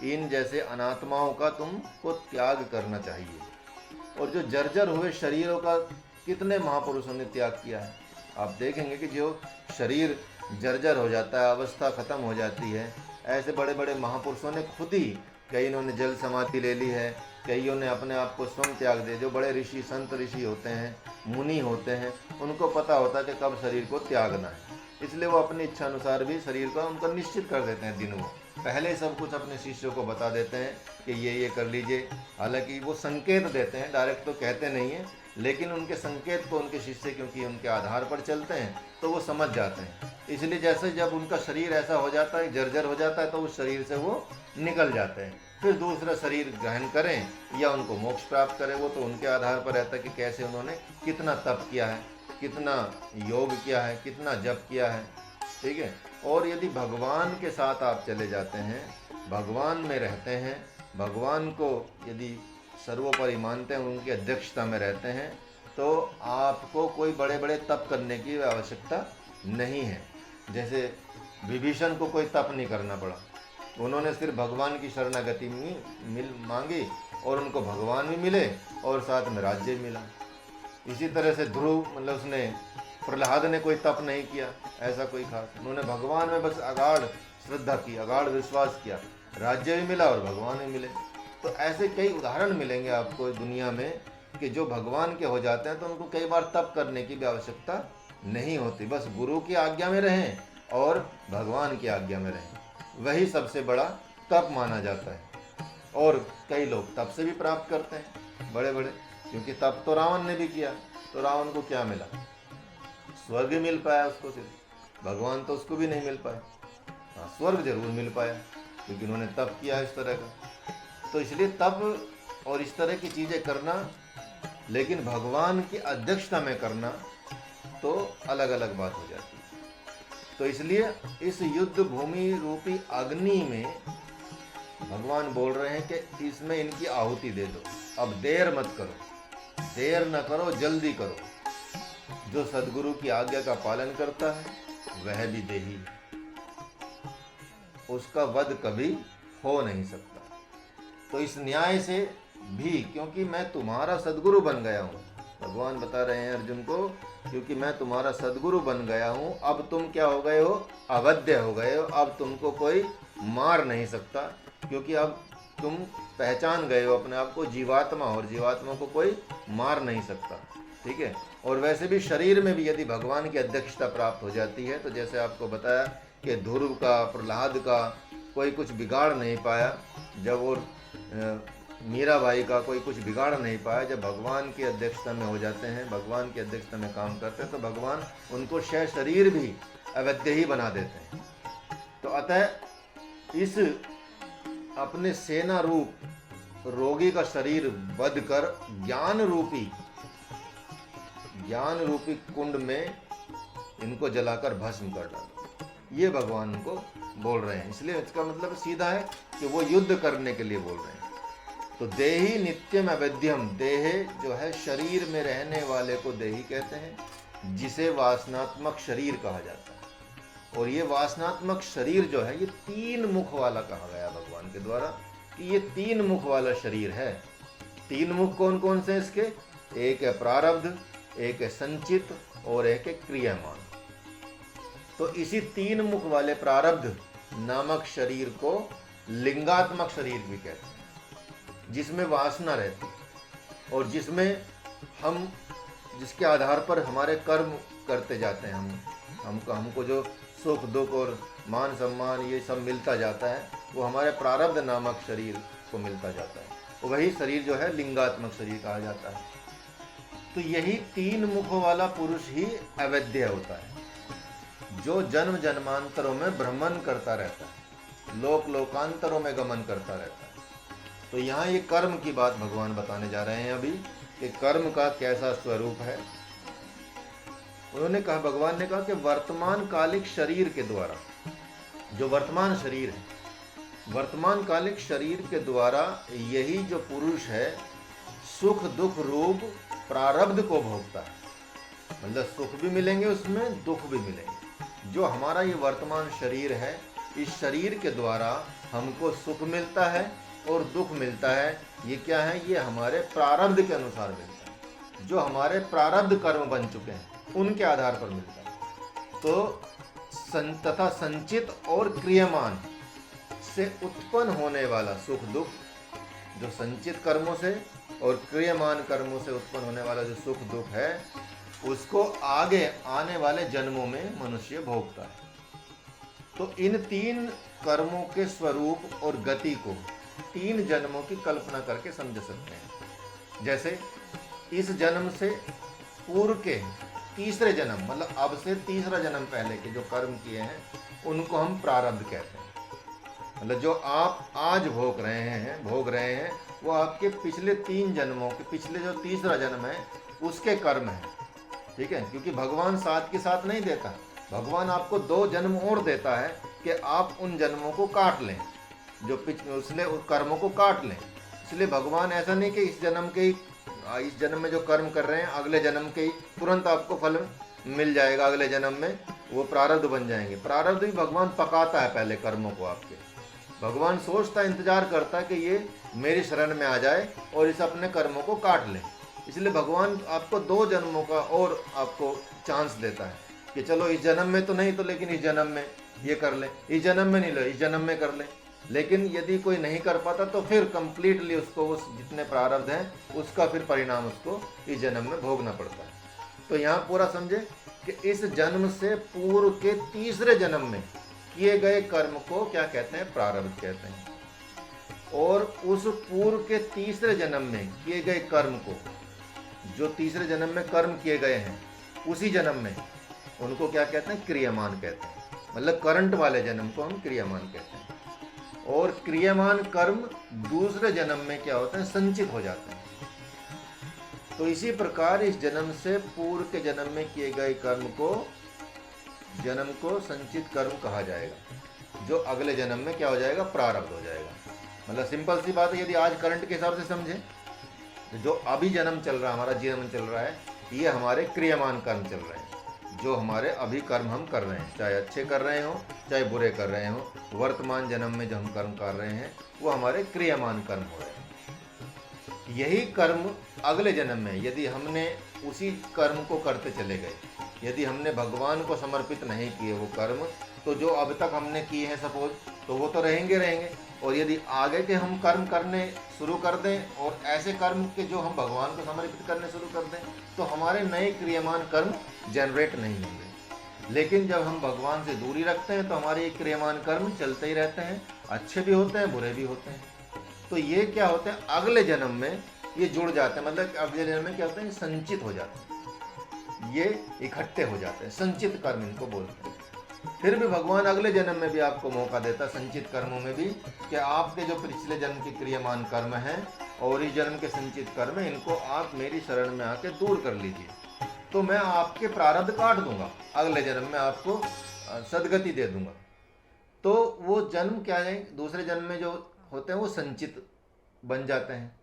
इन जैसे अनात्माओं का तुमको त्याग करना चाहिए। और जो जर्जर हुए शरीरों का कितने महापुरुषों ने त्याग किया है। आप देखेंगे कि जो शरीर जर्जर हो जाता है, अवस्था खत्म हो जाती है, ऐसे बड़े बड़े महापुरुषों ने खुद ही, कईयों ने जल समाधि ले ली है, कईयों ने अपने आप को स्वयं त्याग दे। जो बड़े ऋषि, संत ऋषि होते हैं, मुनि होते हैं, उनको पता होता है कि कब शरीर को त्यागना है, इसलिए वो अपनी इच्छा अनुसार भी शरीर का उनको निश्चित कर देते हैं दिन। वो पहले सब कुछ अपने शिष्यों को बता देते हैं कि ये कर लीजिए। हालांकि वो संकेत देते हैं, डायरेक्ट तो कहते नहीं हैं, लेकिन उनके संकेत को उनके शिष्य, क्योंकि उनके आधार पर चलते हैं, तो वो समझ जाते हैं। इसलिए जैसे जब उनका शरीर ऐसा हो जाता है, जर्जर हो जाता है, तो उस शरीर से वो निकल जाते हैं, फिर दूसरा शरीर ग्रहण करें या उनको मोक्ष प्राप्त करें, वो तो उनके आधार पर रहता है कि कैसे उन्होंने कितना तप किया है, कितना योग किया है, कितना जप किया है। ठीक है, और यदि भगवान के साथ आप चले जाते हैं, भगवान में रहते हैं, भगवान को यदि सर्वोपरि मानते हैं, उनकी अध्यक्षता में रहते हैं, तो आपको कोई बड़े बड़े तप करने की आवश्यकता नहीं है। जैसे विभीषण को कोई तप नहीं करना पड़ा, उन्होंने सिर्फ भगवान की शरणागति मांगी और उनको भगवान भी मिले और साथ में राज्य भी मिला। इसी तरह से ध्रुव, मतलब उसने, प्रहलाद ने कोई तप नहीं किया ऐसा कोई खास, उन्होंने भगवान में बस अगाढ़ श्रद्धा की, अगाढ़ विश्वास किया, राज्य भी मिला और भगवान भी मिले। तो ऐसे कई उदाहरण मिलेंगे आपको दुनिया में कि जो भगवान के हो जाते हैं तो उनको कई बार तप करने की भी आवश्यकता नहीं होती, बस गुरु की आज्ञा में रहें और भगवान की आज्ञा में रहें, वही सबसे बड़ा तप माना जाता है। और कई लोग तप से भी प्राप्त करते हैं बड़े बड़े, क्योंकि तप तो रावण ने भी किया, तो रावण को क्या मिला? स्वर्ग मिल पाया उसको, सिर्फ भगवान तो उसको भी नहीं मिल पाया। हाँ, स्वर्ग जरूर मिल पाया क्योंकि उन्होंने तप किया इस तरह का। तो इसलिए तप और इस तरह की चीज़ें करना, लेकिन भगवान की अध्यक्षता में करना तो अलग अलग बात हो जाती है। तो इसलिए इस युद्ध भूमि रूपी अग्नि में भगवान बोल रहे हैं कि इसमें इनकी आहुति दे दो, अब देर मत करो, देर न करो, जल्दी करो। जो सद्गुरु की आज्ञा का पालन करता है वह भी देही है, उसका वध कभी हो नहीं सकता। तो इस न्याय से भी, क्योंकि मैं तुम्हारा सद्गुरु बन गया हूँ, भगवान बता रहे हैं अर्जुन को, क्योंकि मैं तुम्हारा सद्गुरु बन गया हूँ, अब तुम क्या हो गए हो? अवध्य हो गए हो। अब तुमको कोई मार नहीं सकता, क्योंकि अब तुम पहचान गए हो अपने आप को जीवात्मा, और जीवात्मा को कोई मार नहीं सकता। ठीक है। और वैसे भी शरीर में भी यदि भगवान की अध्यक्षता प्राप्त हो जाती है, तो जैसे आपको बताया कि ध्रुव का, प्रहलाद का कोई कुछ बिगाड़ नहीं पाया, जब वो मीराबाई का कोई कुछ बिगाड़ नहीं पाया। जब भगवान की अध्यक्षता में हो जाते हैं, भगवान की अध्यक्षता में काम करते हैं, तो भगवान उनको शय शरीर भी अवध्य ही बना देते हैं। तो अतः इस अपने सेना रूप रोगी का शरीर वध कर ज्ञान रूपी कुंड में इनको जलाकर भस्म कर डालो, ये भगवान को बोल रहे हैं। इसलिए इसका मतलब सीधा है कि वो युद्ध करने के लिए बोल रहे हैं। तो देही नित्यम अवध्यम, देह जो है शरीर में रहने वाले को देही कहते हैं, जिसे वासनात्मक शरीर कहा जाता है। और ये वासनात्मक शरीर जो है, ये 3 मुख वाला कहा गया भगवान के द्वारा कि ये 3 मुख वाला शरीर है। 3 मुख कौन कौन से इसके? एक है प्रारब्ध, एक है संचित और एक है क्रियामान। तो इसी 3 मुख वाले प्रारब्ध नामक शरीर को लिंगात्मक शरीर भी कहते हैं, जिसमें वासना रहती है और जिसमें हम, जिसके आधार पर हमारे कर्म करते जाते हैं। हमको जो सुख दुख और मान सम्मान ये सब मिलता जाता है, वो हमारे प्रारब्ध नामक शरीर को मिलता जाता है। वही शरीर जो है लिंगात्मक शरीर कहा जाता है। तो यही 3 मुखों वाला पुरुष ही अवध्य होता है, जो जन्म जन्मांतरों में भ्रमण करता रहता है, लोक लोकांतरों में गमन करता रहता है। तो यहाँ ये कर्म की बात भगवान बताने जा रहे हैं अभी, कि कर्म का कैसा स्वरूप है। उन्होंने कहा, भगवान ने कहा कि वर्तमान कालिक शरीर के द्वारा, जो वर्तमान शरीर है, वर्तमान कालिक शरीर के द्वारा यही जो पुरुष है सुख दुख रूप प्रारब्ध को भोगता है। मतलब सुख भी मिलेंगे उसमें, दुख भी मिलेंगे। जो हमारा ये वर्तमान शरीर है, इस शरीर के द्वारा हमको सुख मिलता है और दुख मिलता है। ये क्या है? ये हमारे प्रारब्ध के अनुसार मिलता है, जो हमारे प्रारब्ध कर्म बन चुके हैं उनके आधार पर मिलता है। तो तथा संचित और क्रियमान से उत्पन्न होने वाला सुख दुख, जो संचित कर्मों से और क्रियमान कर्मों से उत्पन्न होने वाला जो सुख दुख है, उसको आगे आने वाले जन्मों में मनुष्य भोगता है। तो इन 3 कर्मों के स्वरूप और गति को 3 जन्मों की कल्पना करके समझ सकते हैं। जैसे इस जन्म से पूर्व के तीसरे जन्म, मतलब अब से तीसरा जन्म पहले के जो कर्म किए हैं, उनको हम प्रारब्ध कहते हैं। मतलब जो आप आज भोग रहे हैं वो आपके पिछले 3 जन्मों के, पिछले जो तीसरा जन्म है उसके कर्म है। ठीक है। क्योंकि भगवान साथ के साथ नहीं देता, भगवान आपको 2 जन्म और देता है कि आप उन जन्मों को काट लें, जो पिछले उस कर्मों को काट लें। इसलिए भगवान ऐसा नहीं कि इस जन्म में जो कर्म कर रहे हैं अगले जन्म के ही तुरंत आपको फल मिल जाएगा, अगले जन्म में वो प्रारब्ध बन जाएंगे। प्रारब्ध भी भगवान पकाता है पहले कर्मों को आपके। भगवान सोचता है, इंतजार करता है कि ये मेरी शरण में आ जाए और इस अपने कर्मों को काट ले। इसलिए भगवान आपको 2 जन्मों का और आपको चांस देता है कि चलो इस जन्म में तो नहीं तो लेकिन इस जन्म में ये कर ले, इस जन्म में नहीं ले इस जन्म में कर ले। लेकिन यदि कोई नहीं कर पाता तो फिर कंप्लीटली उसको उस जितने प्रारब्ध हैं उसका फिर परिणाम उसको इस जन्म में भोगना पड़ता है। तो यहाँ पूरा समझे कि इस जन्म से पूर्व के तीसरे जन्म में किए गए कर्म को क्या कहते हैं? प्रारब्ध कहते हैं। और उस पूर्व के तीसरे जन्म में किए गए कर्म को, जो तीसरे जन्म में कर्म किए गए हैं उसी जन्म में, उनको क्या कहते हैं? क्रियामान कहते हैं। मतलब करंट वाले जन्म को हम क्रियामान कहते हैं। और क्रियामान कर्म दूसरे जन्म में क्या होते हैं? संचित हो जाते हैं। तो इसी प्रकार इस जन्म से पूर्व के जन्म में किए गए कर्म को जन्म को संचित कर्म कहा जाएगा, जो अगले जन्म में क्या हो जाएगा? प्रारब्ध हो जाएगा। मतलब सिंपल सी बात है, यदि आज करंट के हिसाब से समझें तो जो अभी जन्म चल रहा है, हमारा जीवन चल रहा है, ये हमारे क्रियामान कर्म चल रहे हैं। जो हमारे अभी कर्म हम कर रहे हैं, चाहे अच्छे कर रहे हो चाहे बुरे कर रहे हो, वर्तमान जन्म में जो हम कर्म कर रहे हैं वो हमारे क्रियामान कर्म हो रहे हैं। यही कर्म अगले जन्म में यदि हमने उसी कर्म को करते चले गए, यदि हमने भगवान को समर्पित नहीं किए वो कर्म, तो जो अब तक हमने किए हैं सपोज, तो वो तो रहेंगे। और यदि आगे के हम कर्म करने शुरू कर दें और ऐसे कर्म के जो हम भगवान को समर्पित करने शुरू कर दें, तो हमारे नए क्रियामान कर्म जनरेट नहीं होंगे। लेकिन जब हम भगवान से दूरी रखते हैं तो हमारे ये क्रियामान कर्म चलते ही रहते हैं, अच्छे भी होते हैं बुरे भी होते हैं। तो ये क्या होते हैं? अगले जन्म में ये जुड़ जाते हैं। मतलब अगले जन्म में क्या होते हैं? संचित हो जाते हैं, ये इकट्ठे हो जाते हैं, संचित कर्म इनको बोलते हैं। फिर भी भगवान अगले जन्म में भी आपको मौका देता है, संचित कर्मों में भी, कि आपके जो पिछले जन्म के क्रियामान कर्म हैं और इस जन्म के संचित कर्म हैं, इनको आप मेरी शरण में आके दूर कर लीजिए, तो मैं आपके प्रारब्ध काट दूंगा, अगले जन्म में आपको सदगति दे दूंगा। तो वो जन्म क्या है? दूसरे जन्म में जो होते हैं वो संचित बन जाते हैं।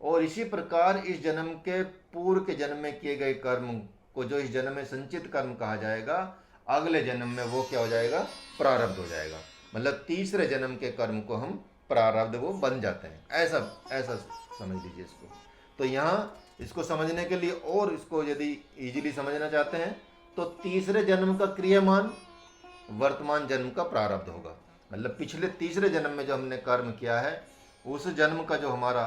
और इसी प्रकार इस जन्म के पूर्व के जन्म में किए गए कर्म को, जो इस जन्म में संचित कर्म कहा जाएगा, अगले जन्म में वो क्या हो जाएगा? प्रारब्ध हो जाएगा। मतलब तीसरे जन्म के कर्म को हम प्रारब्ध वो बन जाते हैं। ऐसा समझ लीजिए इसको। तो यहाँ इसको समझने के लिए और इसको यदि इजीली समझना चाहते हैं तो तीसरे जन्म का क्रियामान वर्तमान जन्म का प्रारब्ध होगा। मतलब पिछले तीसरे जन्म में जो हमने कर्म किया है उस जन्म का जो हमारा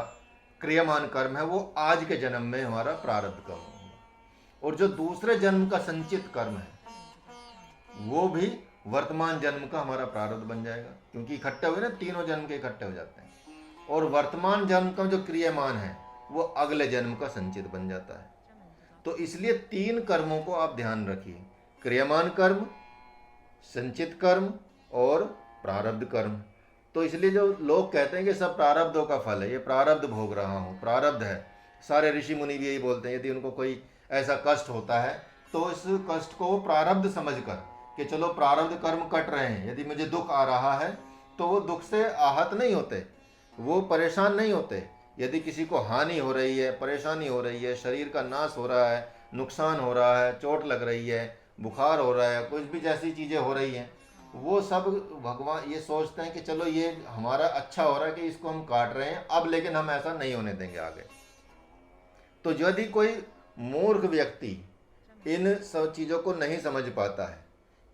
क्रियामान कर्म है वो आज के जन्म में हमारा प्रारब्ध कर्म होगा। और जो दूसरे जन्म का संचित कर्म है वो भी वर्तमान जन्म का हमारा प्रारब्ध बन जाएगा, क्योंकि इकट्ठे हुए ना, तीनों जन्म के इकट्ठे हो जाते हैं। और वर्तमान जन्म का जो क्रियामान है वो अगले जन्म का संचित बन जाता है। तो इसलिए 3 कर्मों को आप ध्यान रखिए, क्रियामान कर्म, संचित कर्म और प्रारब्ध कर्म। तो इसलिए जो लोग कहते हैं कि सब प्रारब्धों का फल है, ये प्रारब्ध भोग रहा हूँ, प्रारब्ध है, सारे ऋषि मुनि भी यही बोलते हैं। यदि उनको कोई ऐसा कष्ट होता है तो इस कष्ट को वो प्रारब्ध समझकर कि चलो प्रारब्ध कर्म कट रहे हैं, यदि मुझे दुख आ रहा है तो वो दुख से आहत नहीं होते, वो परेशान नहीं होते। यदि किसी को हानि हो रही है, परेशानी हो रही है, शरीर का नाश हो रहा है, नुकसान हो रहा है, चोट लग रही है, बुखार हो रहा है, कुछ भी जैसी चीज़ें हो रही हैं, वो सब भगवान ये सोचते हैं कि चलो ये हमारा अच्छा हो रहा है कि इसको हम काट रहे हैं अब, लेकिन हम ऐसा नहीं होने देंगे आगे। तो यदि कोई मूर्ख व्यक्ति इन सब चीज़ों को नहीं समझ पाता है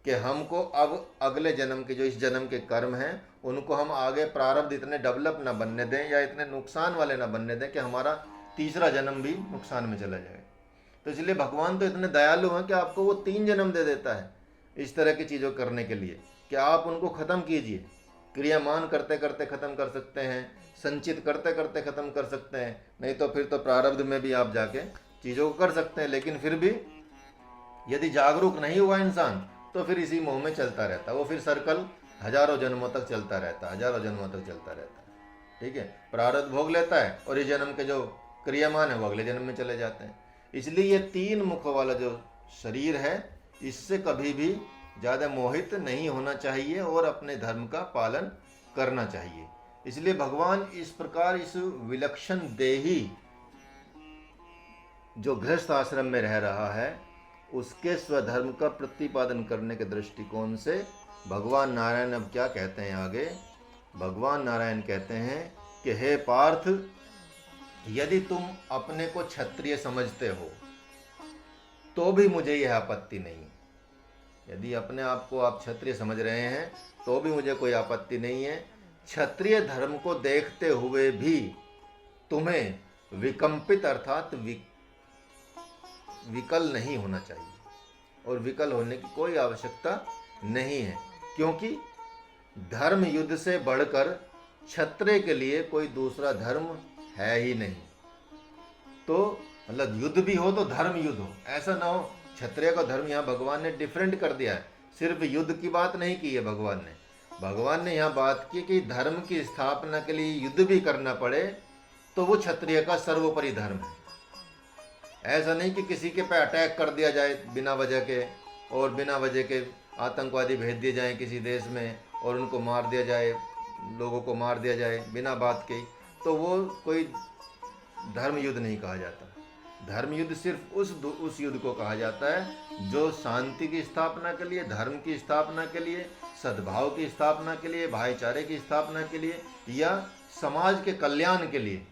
कि हमको अब अगले जन्म के जो इस जन्म के कर्म हैं उनको हम आगे प्रारब्ध इतने डेवलप ना बनने दें या इतने नुकसान वाले ना बनने दें कि हमारा तीसरा जन्म भी नुकसान में चला जाए। तो इसलिए भगवान तो इतने दयालु हैं कि आपको वो 3 जन्म दे देता है इस तरह की चीज़ों करने के लिए कि आप उनको ख़त्म कीजिए। क्रियामान करते करते ख़त्म कर सकते हैं, संचित करते करते ख़त्म कर सकते हैं, नहीं तो फिर तो प्रारब्ध में भी आप जाके चीज़ों को कर सकते हैं। लेकिन फिर भी यदि जागरूक नहीं हुआ इंसान तो फिर इसी मोह में चलता रहता है, वो फिर सर्कल हजारों जन्मों तक चलता रहता है, हजारों जन्मों तक चलता रहता है। ठीक है, प्रारब्ध भोग लेता है और इस जन्म के जो क्रियामान है वो अगले जन्म में चले जाते हैं। इसलिए ये 3 मुख वाला जो शरीर है इससे कभी भी ज़्यादा मोहित नहीं होना चाहिए और अपने धर्म का पालन करना चाहिए। इसलिए भगवान इस प्रकार इस विलक्षण देही जो गृहस्थ आश्रम में रह रहा है उसके स्वधर्म का प्रतिपादन करने के दृष्टिकोण से भगवान नारायण अब क्या कहते हैं आगे? भगवान नारायण कहते हैं कि हे पार्थ, यदि तुम अपने को क्षत्रिय समझते हो तो भी मुझे यह आपत्ति नहीं है। यदि अपने आप को आप क्षत्रिय समझ रहे हैं तो भी मुझे कोई आपत्ति नहीं है। क्षत्रिय धर्म को देखते हुए भी तुम्हें विकंपित अर्थात विकल नहीं होना चाहिए, और विकल होने की कोई आवश्यकता नहीं है, क्योंकि धर्म युद्ध से बढ़कर क्षत्रिय के लिए कोई दूसरा धर्म है ही नहीं। तो मतलब युद्ध भी हो तो धर्म युद्ध हो, ऐसा ना हो। क्षत्रिय का धर्म यहाँ भगवान ने डिफरेंट कर दिया है। सिर्फ युद्ध की बात नहीं की है भगवान ने यहाँ बात की कि धर्म की स्थापना के लिए युद्ध भी करना पड़े तो वो क्षत्रिय का सर्वोपरि धर्म है। ऐसा नहीं कि किसी के पे अटैक कर दिया जाए बिना वजह के, और बिना वजह के आतंकवादी भेज दिए जाएं किसी देश में और उनको मार दिया जाए, लोगों को मार दिया जाए बिना बात के, तो वो कोई धर्म युद्ध नहीं कहा जाता। धर्म युद्ध सिर्फ उस युद्ध को कहा जाता है जो शांति की स्थापना के लिए, धर्म की स्थापना के लिए, सद्भाव की स्थापना के लिए, भाईचारे की स्थापना के लिए या समाज के कल्याण के लिए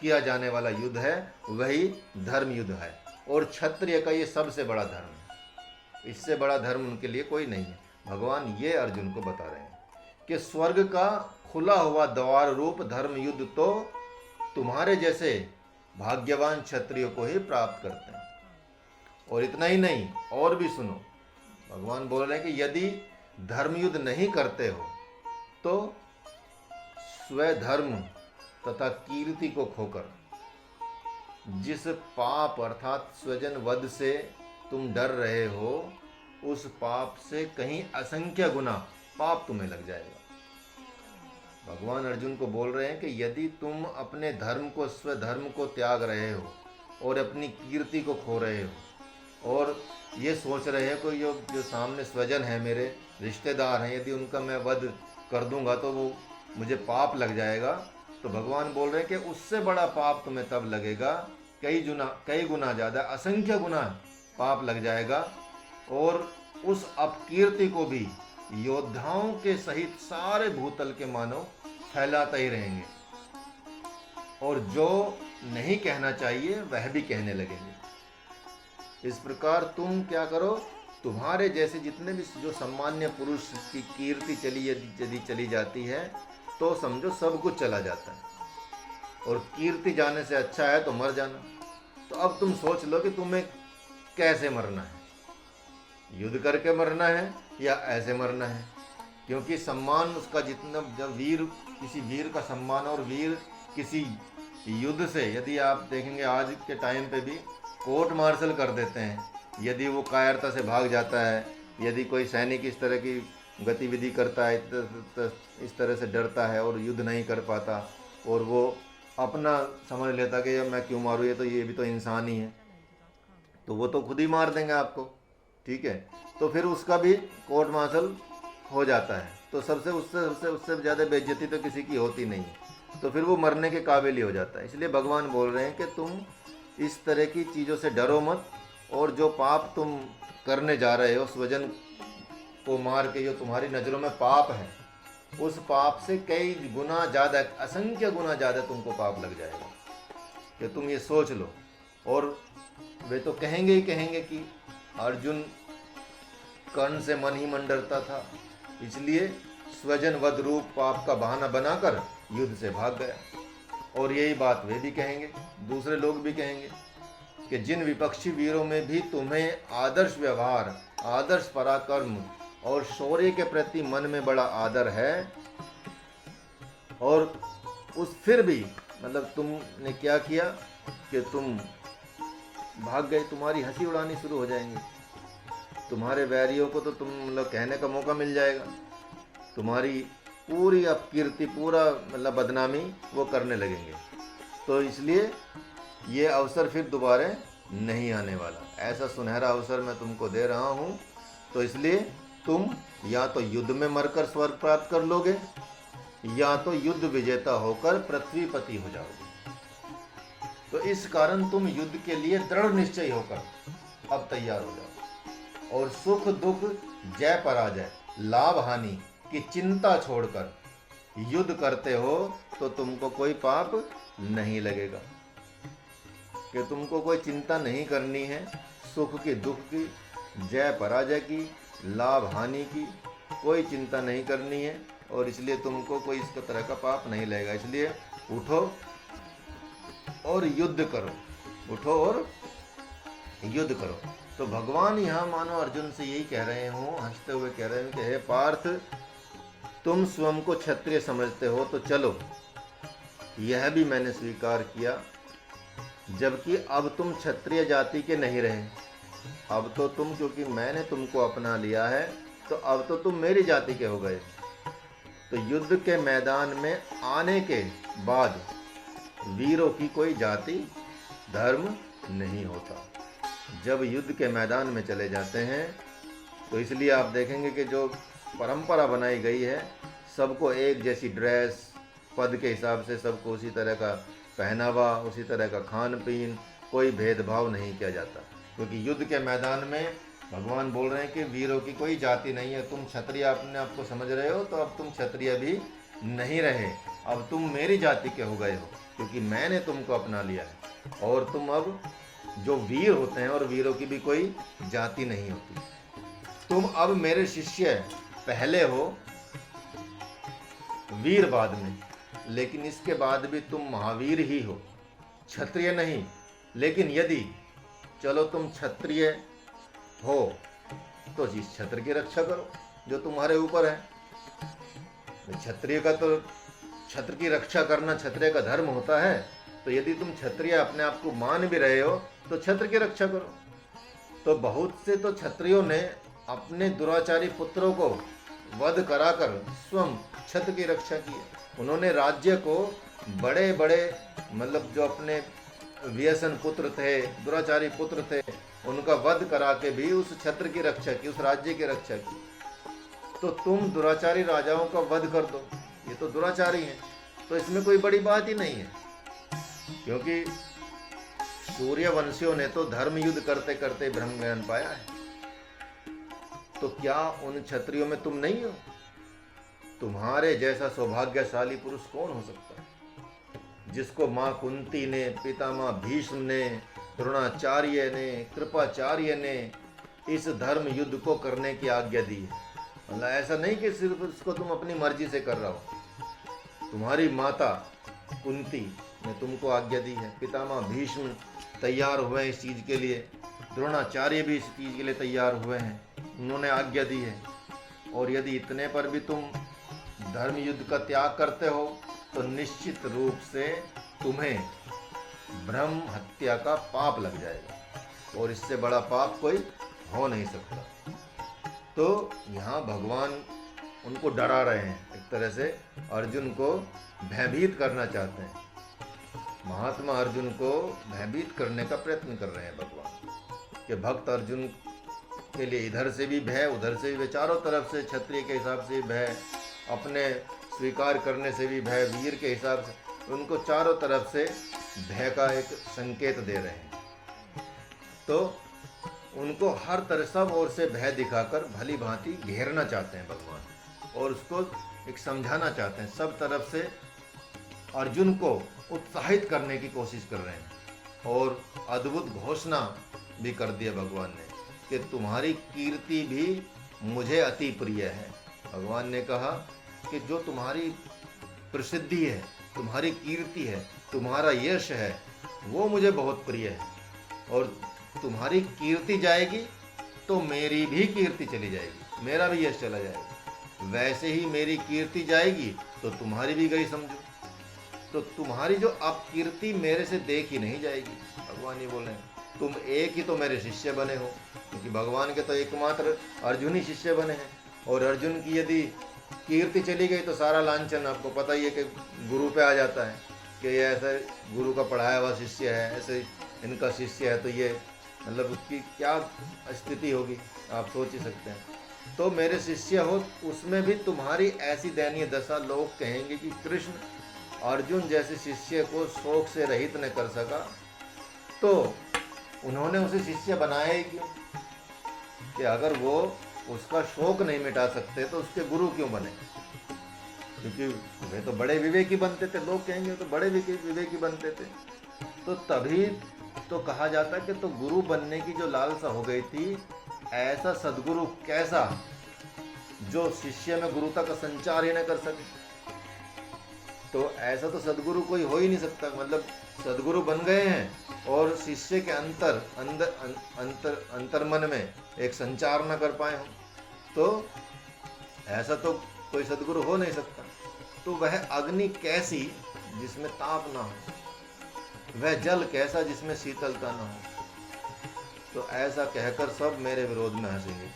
किया जाने वाला युद्ध है, वही धर्म युद्ध है। और क्षत्रिय का ये सबसे बड़ा धर्म है, इससे बड़ा धर्म उनके लिए कोई नहीं है। भगवान ये अर्जुन को बता रहे हैं कि स्वर्ग का खुला हुआ द्वार रूप धर्म युद्ध तो तुम्हारे जैसे भाग्यवान क्षत्रियों को ही प्राप्त करते हैं। और इतना ही नहीं, और भी सुनो, भगवान बोल रहे हैं कि यदि धर्म युद्ध नहीं करते हो तो स्वधर्म तथा कीर्ति को खोकर जिस पाप अर्थात स्वजन वध से तुम डर रहे हो, उस पाप से कहीं असंख्य गुना पाप तुम्हें लग जाएगा। भगवान अर्जुन को बोल रहे हैं कि यदि तुम अपने धर्म को, स्वधर्म को त्याग रहे हो और अपनी कीर्ति को खो रहे हो और ये सोच रहे हैं कोई जो सामने स्वजन है, मेरे रिश्तेदार हैं, यदि उनका मैं वध कर दूंगा तो वो मुझे पाप लग जाएगा, तो भगवान बोल रहे हैं कि उससे बड़ा पाप तुम्हें तब लगेगा, कई गुना ज़्यादा, असंख्य गुना पाप लग जाएगा। और उस अपकीर्ति को भी योद्धाओं के सहित सारे भूतल के मानव फैलाते ही रहेंगे, और जो नहीं कहना चाहिए वह भी कहने लगेंगे। इस प्रकार तुम क्या करो, तुम्हारे जैसे जितने भी जो सम्मान्य पुरुष की कीर्ति यदि चली जाती है तो समझो सब कुछ चला जाता है, और कीर्ति जाने से अच्छा है तो मर जाना। तो अब तुम सोच लो कि तुम्हें कैसे मरना है, युद्ध करके मरना है या ऐसे मरना है, क्योंकि सम्मान उसका जितना, जब किसी वीर का सम्मान और वीर किसी युद्ध से, यदि आप देखेंगे आज के टाइम पे भी कोर्ट मार्शल कर देते हैं, यदि वो कायरता से भाग जाता है, यदि कोई सैनिक इस तरह की गतिविधि करता है, इस तरह से डरता है और युद्ध नहीं कर पाता और वो अपना समझ लेता कि मैं क्यों मारूँ, ये भी तो इंसान ही है, तो वो तो खुद ही मार देंगे आपको, ठीक है। तो फिर उसका भी कोर्ट मार्शल हो जाता है, तो उससे ज़्यादा बेइज्जती तो किसी की होती नहीं है, तो फिर वो मरने के काबिल ही हो जाता है। इसलिए भगवान बोल रहे हैं कि तुम इस तरह की चीज़ों से डरो मत, और जो पाप तुम करने जा रहे हो, स्वजन को मार के जो तुम्हारी नज़रों में पाप है, उस पाप से कई गुना ज़्यादा, असंख्य गुना ज़्यादा तुमको पाप लग जाएगा, कि तुम ये सोच लो। और वे तो कहेंगे ही कहेंगे कि अर्जुन कर्ण से मन ही मन डरता था, इसलिए स्वजन वध रूप पाप का बहाना बनाकर युद्ध से भाग गया। और यही बात वे भी कहेंगे, दूसरे लोग भी कहेंगे कि जिन विपक्षी वीरों में भी तुम्हें आदर्श व्यवहार, आदर्श पराक्रम और शौर्य के प्रति मन में बड़ा आदर है, और फिर भी मतलब तुमने क्या किया कि तुम भाग गए, तुम्हारी हंसी उड़ानी शुरू हो जाएंगे, तुम्हारे वैरियों को तो तुम मतलब कहने का मौका मिल जाएगा, तुम्हारी पूरी अपकीर्ति, पूरा मतलब बदनामी वो करने लगेंगे। तो इसलिए ये अवसर फिर दोबारा नहीं आने वाला, ऐसा सुनहरा अवसर मैं तुमको दे रहा हूँ। तो इसलिए तुम या तो युद्ध में मरकर स्वर्ग प्राप्त कर लोगे, या तो युद्ध विजेता होकर पृथ्वीपति हो जाओगे। तो इस कारण तुम युद्ध के लिए दृढ़ निश्चय होकर अब तैयार हो जाओ, और सुख दुख, जय पराजय, लाभ हानि की चिंता छोड़कर युद्ध करते हो तो तुमको कोई पाप नहीं लगेगा, कि तुमको कोई चिंता नहीं करनी है सुख की दुख की, जय पराजय की, लाभ हानि की, कोई चिंता नहीं करनी है। और इसलिए तुमको कोई इस तरह का पाप नहीं लगेगा। इसलिए उठो और युद्ध करो, उठो और युद्ध करो। तो भगवान यहाँ मानो अर्जुन से यही कह रहे हो, हंसते हुए कह रहे हैं कि हे पार्थ, तुम स्वयं को क्षत्रिय समझते हो तो चलो, यह भी मैंने स्वीकार किया, जबकि अब तुम क्षत्रिय जाति के नहीं रहे। अब तो तुम, क्योंकि मैंने तुमको अपना लिया है, तो अब तो तुम मेरी जाति के हो गए। तो युद्ध के मैदान में आने के बाद वीरों की कोई जाति धर्म नहीं होता। जब युद्ध के मैदान में चले जाते हैं तो इसलिए आप देखेंगे कि जो परंपरा बनाई गई है, सबको एक जैसी ड्रेस, पद के हिसाब से सबको उसी तरह का पहनावा, उसी तरह का खान पीन, कोई भेदभाव नहीं किया जाता। क्योंकि युद्ध के मैदान में भगवान बोल रहे हैं कि वीरों की कोई जाति नहीं है। तुम क्षत्रिय अपने आप को समझ रहे हो, तो अब तुम क्षत्रिय भी नहीं रहे, अब तुम मेरी जाति के हो गए हो, क्योंकि मैंने तुमको अपना लिया है। और तुम अब जो वीर होते हैं, और वीरों की भी कोई जाति नहीं होती। तुम अब मेरे शिष्य पहले हो, वीर बाद में, लेकिन इसके बाद भी तुम महावीर ही हो, क्षत्रिय नहीं। लेकिन यदि चलो तुम क्षत्रिय हो तो इस छत्र की रक्षा करो जो तुम्हारे ऊपर है। क्षत्रिय का तो छत्र की रक्षा करना क्षत्रिय का धर्म होता है। तो यदि तुम क्षत्रिय अपने आप को मान भी रहे हो तो छत्र की रक्षा करो। तो बहुत से तो क्षत्रियों ने अपने दुराचारी पुत्रों को वध कराकर स्वयं छत्र की रक्षा की है। उन्होंने राज्य को बड़े बड़े, मतलब जो अपने व्यसन पुत्र थे, दुराचारी पुत्र थे, उनका वध करा के भी उस छत्र की रक्षा की, उस राज्य की रक्षा की। तो तुम दुराचारी राजाओं का वध कर दो, ये तो दुराचारी हैं, तो इसमें कोई बड़ी बात ही नहीं है। क्योंकि सूर्यवंशियों ने तो धर्म युद्ध करते करते ब्रह्म ज्ञान पाया है। तो क्या उन क्षत्रियों में तुम नहीं हो? तुम्हारे जैसा सौभाग्यशाली पुरुष कौन हो सकता है, जिसको माँ कुंती ने, पितामह भीष्म ने, द्रोणाचार्य ने, कृपाचार्य ने इस धर्म युद्ध को करने की आज्ञा दी है। मतलब ऐसा नहीं कि सिर्फ इसको तुम अपनी मर्जी से कर रहा हो। तुम्हारी माता कुंती ने तुमको आज्ञा दी है, पितामह भीष्म तैयार हुए हैं इस चीज़ के लिए, द्रोणाचार्य भी इस चीज़ के लिए तैयार हुए हैं, उन्होंने आज्ञा दी है। और यदि इतने पर भी तुम धर्म युद्ध का त्याग करते हो तो निश्चित रूप से तुम्हें ब्रह्म हत्या का पाप लग जाएगा, और इससे बड़ा पाप कोई हो नहीं सकता। तो यहाँ भगवान उनको डरा रहे हैं, एक तरह से अर्जुन को भयभीत करना चाहते हैं। महात्मा अर्जुन को भयभीत करने का प्रयत्न कर रहे हैं भगवान, कि भक्त अर्जुन के लिए इधर से भी भय, उधर से भी, चारों तरफ से क्षत्रिय के हिसाब से भय, अपने स्वीकार करने से भी भय, वीर के हिसाब से, उनको चारों तरफ से भय का एक संकेत दे रहे हैं। तो उनको हर तरह सब ओर से भय दिखाकर भली भांति घेरना चाहते हैं भगवान, और उसको एक समझाना चाहते हैं। सब तरफ से अर्जुन को उत्साहित करने की कोशिश कर रहे हैं। और अद्भुत घोषणा भी कर दिया भगवान ने कि तुम्हारी कीर्ति भी मुझे अति प्रिय है। भगवान ने कहा कि जो तुम्हारी प्रसिद्धि है, तुम्हारी कीर्ति है, तुम्हारा यश है, वो मुझे बहुत प्रिय है। और तुम्हारी कीर्ति जाएगी तो मेरी भी कीर्ति चली जाएगी, मेरा भी यश चला जाएगा। वैसे ही मेरी कीर्ति जाएगी तो तुम्हारी भी गई समझो। तो तुम्हारी जो अपकीर्ति मेरे से देख ही नहीं जाएगी। भगवान ही बोले तुम एक ही तो मेरे शिष्य बने हो, क्योंकि भगवान के तो एकमात्र अर्जुन ही शिष्य बने हैं। और अर्जुन की यदि कीर्ति चली गई तो सारा लांछन आपको पता ही है कि गुरु पे आ जाता है कि ये ऐसे गुरु का पढ़ाया हुआ शिष्य है, ऐसे इनका शिष्य है, तो ये मतलब उसकी क्या स्थिति होगी आप सोच ही सकते हैं। तो मेरे शिष्य हो, उसमें भी तुम्हारी ऐसी दयनीय दशा, लोग कहेंगे कि कृष्ण अर्जुन जैसे शिष्य को शोक से रहित न कर सका, तो उन्होंने उसे शिष्य बनाया ही क्यों? कि अगर वो उसका शोक नहीं मिटा सकते तो उसके गुरु क्यों बने? क्योंकि वे तो बड़े विवेकी बनते थे, लोग कहेंगे तो बड़े विवेकी बनते थे। तो तभी तो कहा जाता है कि तो गुरु बनने की जो लालसा हो गई थी, ऐसा सदगुरु कैसा जो शिष्य में गुरुता का संचार ही न कर सके। तो ऐसा तो सदगुरु कोई हो ही नहीं सकता। मतलब सदगुरु बन गए हैं और शिष्य के अंतर्मन में एक संचार न कर पाए हो, तो ऐसा तो कोई सदगुरु हो नहीं सकता। तो वह अग्नि कैसी जिसमें ताप ना हो, वह जल कैसा जिसमें शीतलता ना हो। तो ऐसा कहकर सब मेरे विरोध में हंसेंगे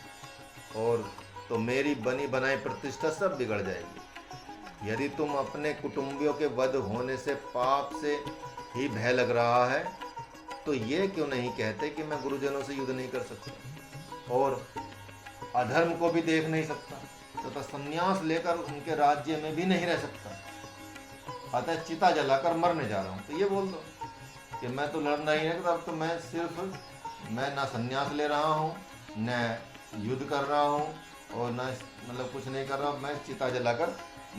और तो मेरी बनी बनाई प्रतिष्ठा सब बिगड़ जाएगी। यदि तुम अपने कुटुंबियों के वध होने से पाप से ही भय लग रहा है, तो ये क्यों नहीं कहते कि मैं गुरुजनों से युद्ध नहीं कर सकता और अधर्म को भी देख नहीं सकता तथा संन्यास लेकर उनके राज्य में भी नहीं रह सकता, अतः चिता जलाकर मरने जा रहा हूँ। तो ये बोल दो कि मैं तो लड़ना ही नहीं, अब तो मैं ना संन्यास ले रहा हूँ, न युद्ध कर रहा हूँ और न मतलब कुछ नहीं कर रहा हूँ, मैं चिता जलाकर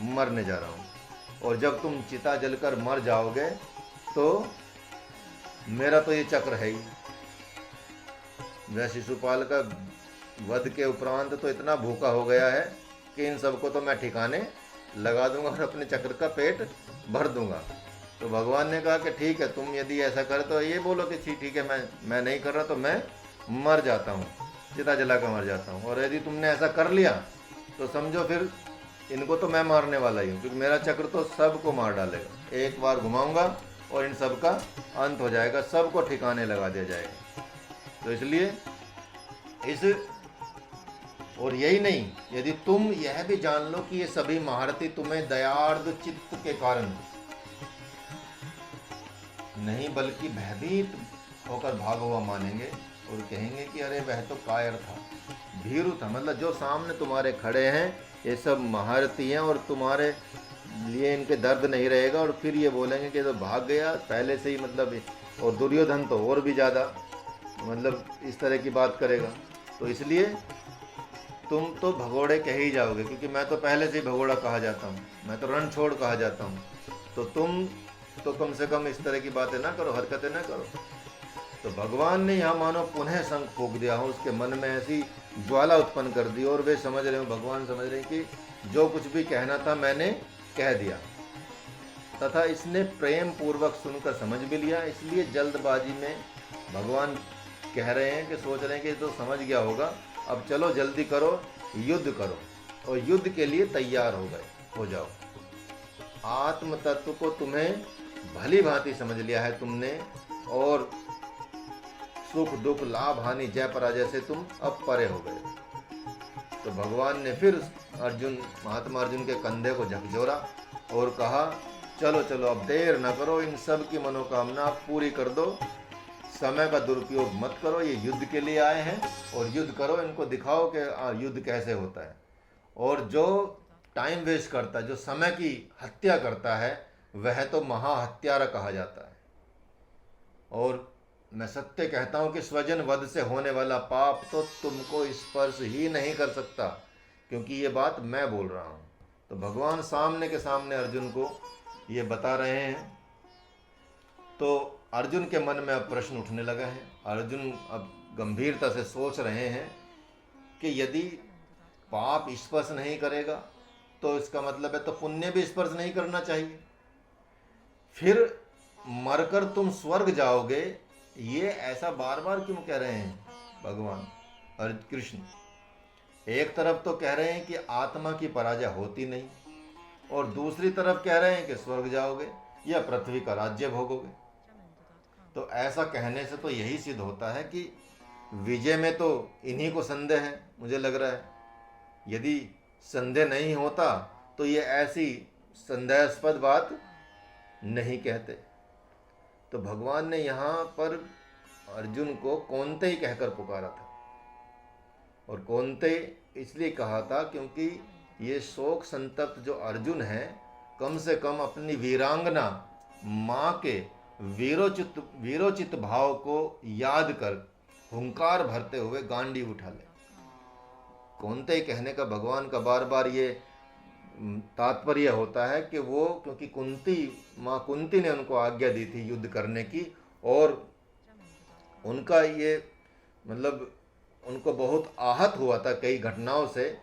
मरने जा रहा हूँ। और जब तुम चिता जलकर मर जाओगे तो मेरा तो ये चक्र है ही। वह शिशुपाल का वध के उपरांत तो इतना भूखा हो गया है कि इन सबको तो मैं ठिकाने लगा दूंगा और अपने चक्र का पेट भर दूंगा। तो भगवान ने कहा कि ठीक है, तुम यदि ऐसा कर तो ये बोलो कि ठीक है, मैं नहीं कर रहा, तो मैं मर जाता हूँ, चिता जला कर मर जाता हूँ। और यदि तुमने ऐसा कर लिया तो समझो फिर इनको तो मैं मारने वाला ही हूँ, क्योंकि मेरा चक्र तो सबको मार डालेगा। एक बार घुमाऊंगा और इन सब का अंत हो जाएगा, सबको ठिकाने लगा दिया जाएगा। तो इसलिए और यही नहीं, यदि तुम यह भी जान लो कि ये सभी महारथी तुम्हें दयार्द चित्त के कारण नहीं बल्कि भयभीत होकर भागा हुआ मानेंगे और कहेंगे कि अरे वह तो कायर था, भीरु था। मतलब जो सामने तुम्हारे खड़े हैं ये सब महारथी हैं और तुम्हारे लिए इनके दर्द नहीं रहेगा, और फिर ये बोलेंगे कि तो भाग गया पहले से ही, मतलब और दुर्योधन तो और भी ज़्यादा मतलब इस तरह की बात करेगा। तो इसलिए तुम तो भगोड़े कह ही जाओगे, क्योंकि मैं तो पहले से ही भगोड़ा कहा जाता हूँ, मैं तो रण छोड़ कहा जाता हूँ। तो तुम तो कम से कम इस तरह की बातें ना करो, हरकतें ना करो। तो भगवान ने यहाँ मानो पुनः शंख फूंक दिया हो, उसके मन में ऐसी ज्वाला उत्पन्न कर दी और वे समझ रहे हो, भगवान समझ रहे हैं कि जो कुछ भी कहना था मैंने कह दिया, तथा इसने प्रेम पूर्वक सुनकर समझ भी लिया। इसलिए जल्दबाजी में भगवान कह रहे हैं कि सोच रहे हैं कि तो समझ गया होगा, अब चलो जल्दी करो, युद्ध करो, और युद्ध के लिए तैयार हो जाओ। आत्म तत्व को तुम्हें भली भांति समझ लिया है तुमने, और सुख दुख लाभ हानि जय पराजय से तुम अब परे हो गए। तो भगवान ने फिर महात्मा अर्जुन के कंधे को झकझोरा और कहा, चलो चलो अब देर न करो, इन सब की मनोकामना पूरी कर दो, समय का दुरुपयोग मत करो, ये युद्ध के लिए आए हैं और युद्ध करो, इनको दिखाओ कि युद्ध कैसे होता है। और जो टाइम वेस्ट करता है, जो समय की हत्या करता है, वह तो महाहत्यारा कहा जाता है। और मैं सत्य कहता हूँ कि स्वजन वध से होने वाला पाप तो तुमको स्पर्श ही नहीं कर सकता, क्योंकि ये बात मैं बोल रहा हूँ। तो भगवान सामने के सामने अर्जुन को ये बता रहे हैं। तो अर्जुन के मन में अब प्रश्न उठने लगा है। अर्जुन अब गंभीरता से सोच रहे हैं कि यदि पाप स्पर्श नहीं करेगा तो इसका मतलब है तो पुण्य भी स्पर्श नहीं करना चाहिए, फिर मरकर तुम स्वर्ग जाओगे, ये ऐसा बार बार क्यों कह रहे हैं भगवान और कृष्ण? एक तरफ तो कह रहे हैं कि आत्मा की पराजय होती नहीं, और दूसरी तरफ कह रहे हैं कि स्वर्ग जाओगे या पृथ्वी का राज्य भोगोगे। तो ऐसा कहने से तो यही सिद्ध होता है कि विजय में तो इन्हीं को संदेह है, मुझे लग रहा है। यदि संदेह नहीं होता तो ये ऐसी संदेहास्पद बात नहीं कहते। तो भगवान ने यहाँ पर अर्जुन को कौन्ते ही कहकर पुकारा था, और कौन्ते इसलिए कहा था क्योंकि ये शोक संतप्त जो अर्जुन है, कम से कम अपनी वीरांगना माँ के वीरोचित भाव को याद कर हुंकार भरते हुए गांडी उठा ले। कौन्ते कहने का भगवान का बार बार ये तात्पर्य होता है कि वो, क्योंकि माँ कुंती ने उनको आज्ञा दी थी युद्ध करने की, और उनका ये मतलब उनको बहुत आहत हुआ था कई घटनाओं से,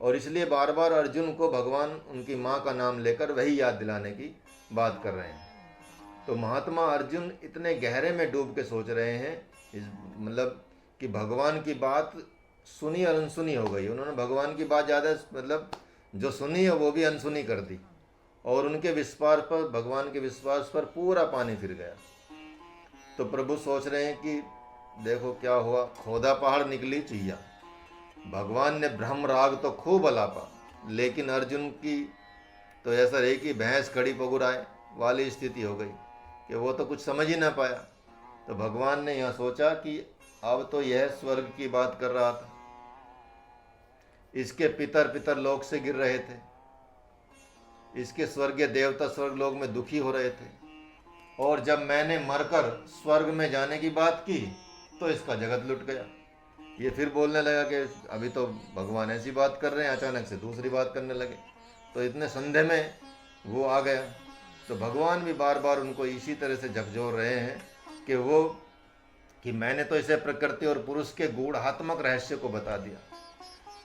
और इसलिए बार बार अर्जुन को भगवान उनकी माँ का नाम लेकर वही याद दिलाने की बात कर रहे हैं। तो महात्मा अर्जुन इतने गहरे में डूब के सोच रहे हैं इस मतलब कि भगवान की बात सुनी और अनसुनी हो गई। उन्होंने भगवान की बात ज़्यादा मतलब जो सुनी है वो भी अनसुनी कर दी, और उनके विश्वास पर, भगवान के विश्वास पर पूरा पानी फिर गया। तो प्रभु सोच रहे हैं कि देखो क्या हुआ, खोदा पहाड़ निकली चुईया। भगवान ने ब्रह्म राग तो खूब अलापा, लेकिन अर्जुन की तो ऐसा रही कि भैंस खड़ी पगुराए वाली स्थिति हो गई कि वो तो कुछ समझ ही ना पाया। तो भगवान ने यह सोचा कि अब तो यह स्वर्ग की बात कर रहा था, इसके पितर लोक से गिर रहे थे, इसके स्वर्गीय देवता स्वर्ग लोक में दुखी हो रहे थे, और जब मैंने मरकर स्वर्ग में जाने की बात की तो इसका जगत लुट गया। ये फिर बोलने लगा कि अभी तो भगवान ऐसी बात कर रहे हैं, अचानक से दूसरी बात करने लगे। तो इतने संदेह में वो आ गया। तो भगवान भी बार बार उनको इसी तरह से झकझोर रहे हैं कि मैंने तो इसे प्रकृति और पुरुष के गूढ़ात्मक रहस्य को बता दिया,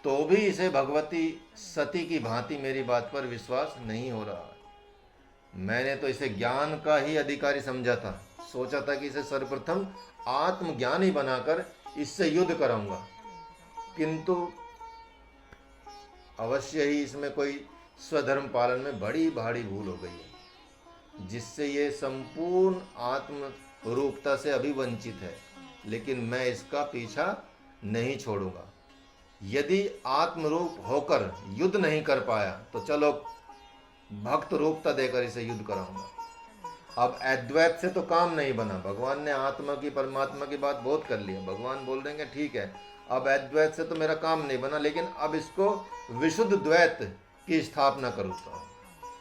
तो भी इसे भगवती सती की भांति मेरी बात पर विश्वास नहीं हो रहा है। मैंने तो इसे ज्ञान का ही अधिकारी समझा था, सोचा था कि इसे सर्वप्रथम आत्मज्ञान ही बनाकर इससे युद्ध कराऊंगा, किंतु अवश्य ही इसमें कोई स्वधर्म पालन में बड़ी भारी भूल हो गई है, जिससे ये संपूर्ण आत्म रूपता से अभी वंचित है। लेकिन मैं इसका पीछा नहीं छोड़ूंगा। यदि आत्मरूप होकर युद्ध नहीं कर पाया तो चलो भक्त रूपता देकर इसे युद्ध कराऊंगा। अब अद्वैत से तो काम नहीं बना। भगवान ने आत्मा की परमात्मा की बात बहुत कर लिया। भगवान बोल देंगे ठीक है, अब अद्वैत से तो मेरा काम नहीं बना, लेकिन अब इसको विशुद्ध द्वैत की स्थापना करूँगा।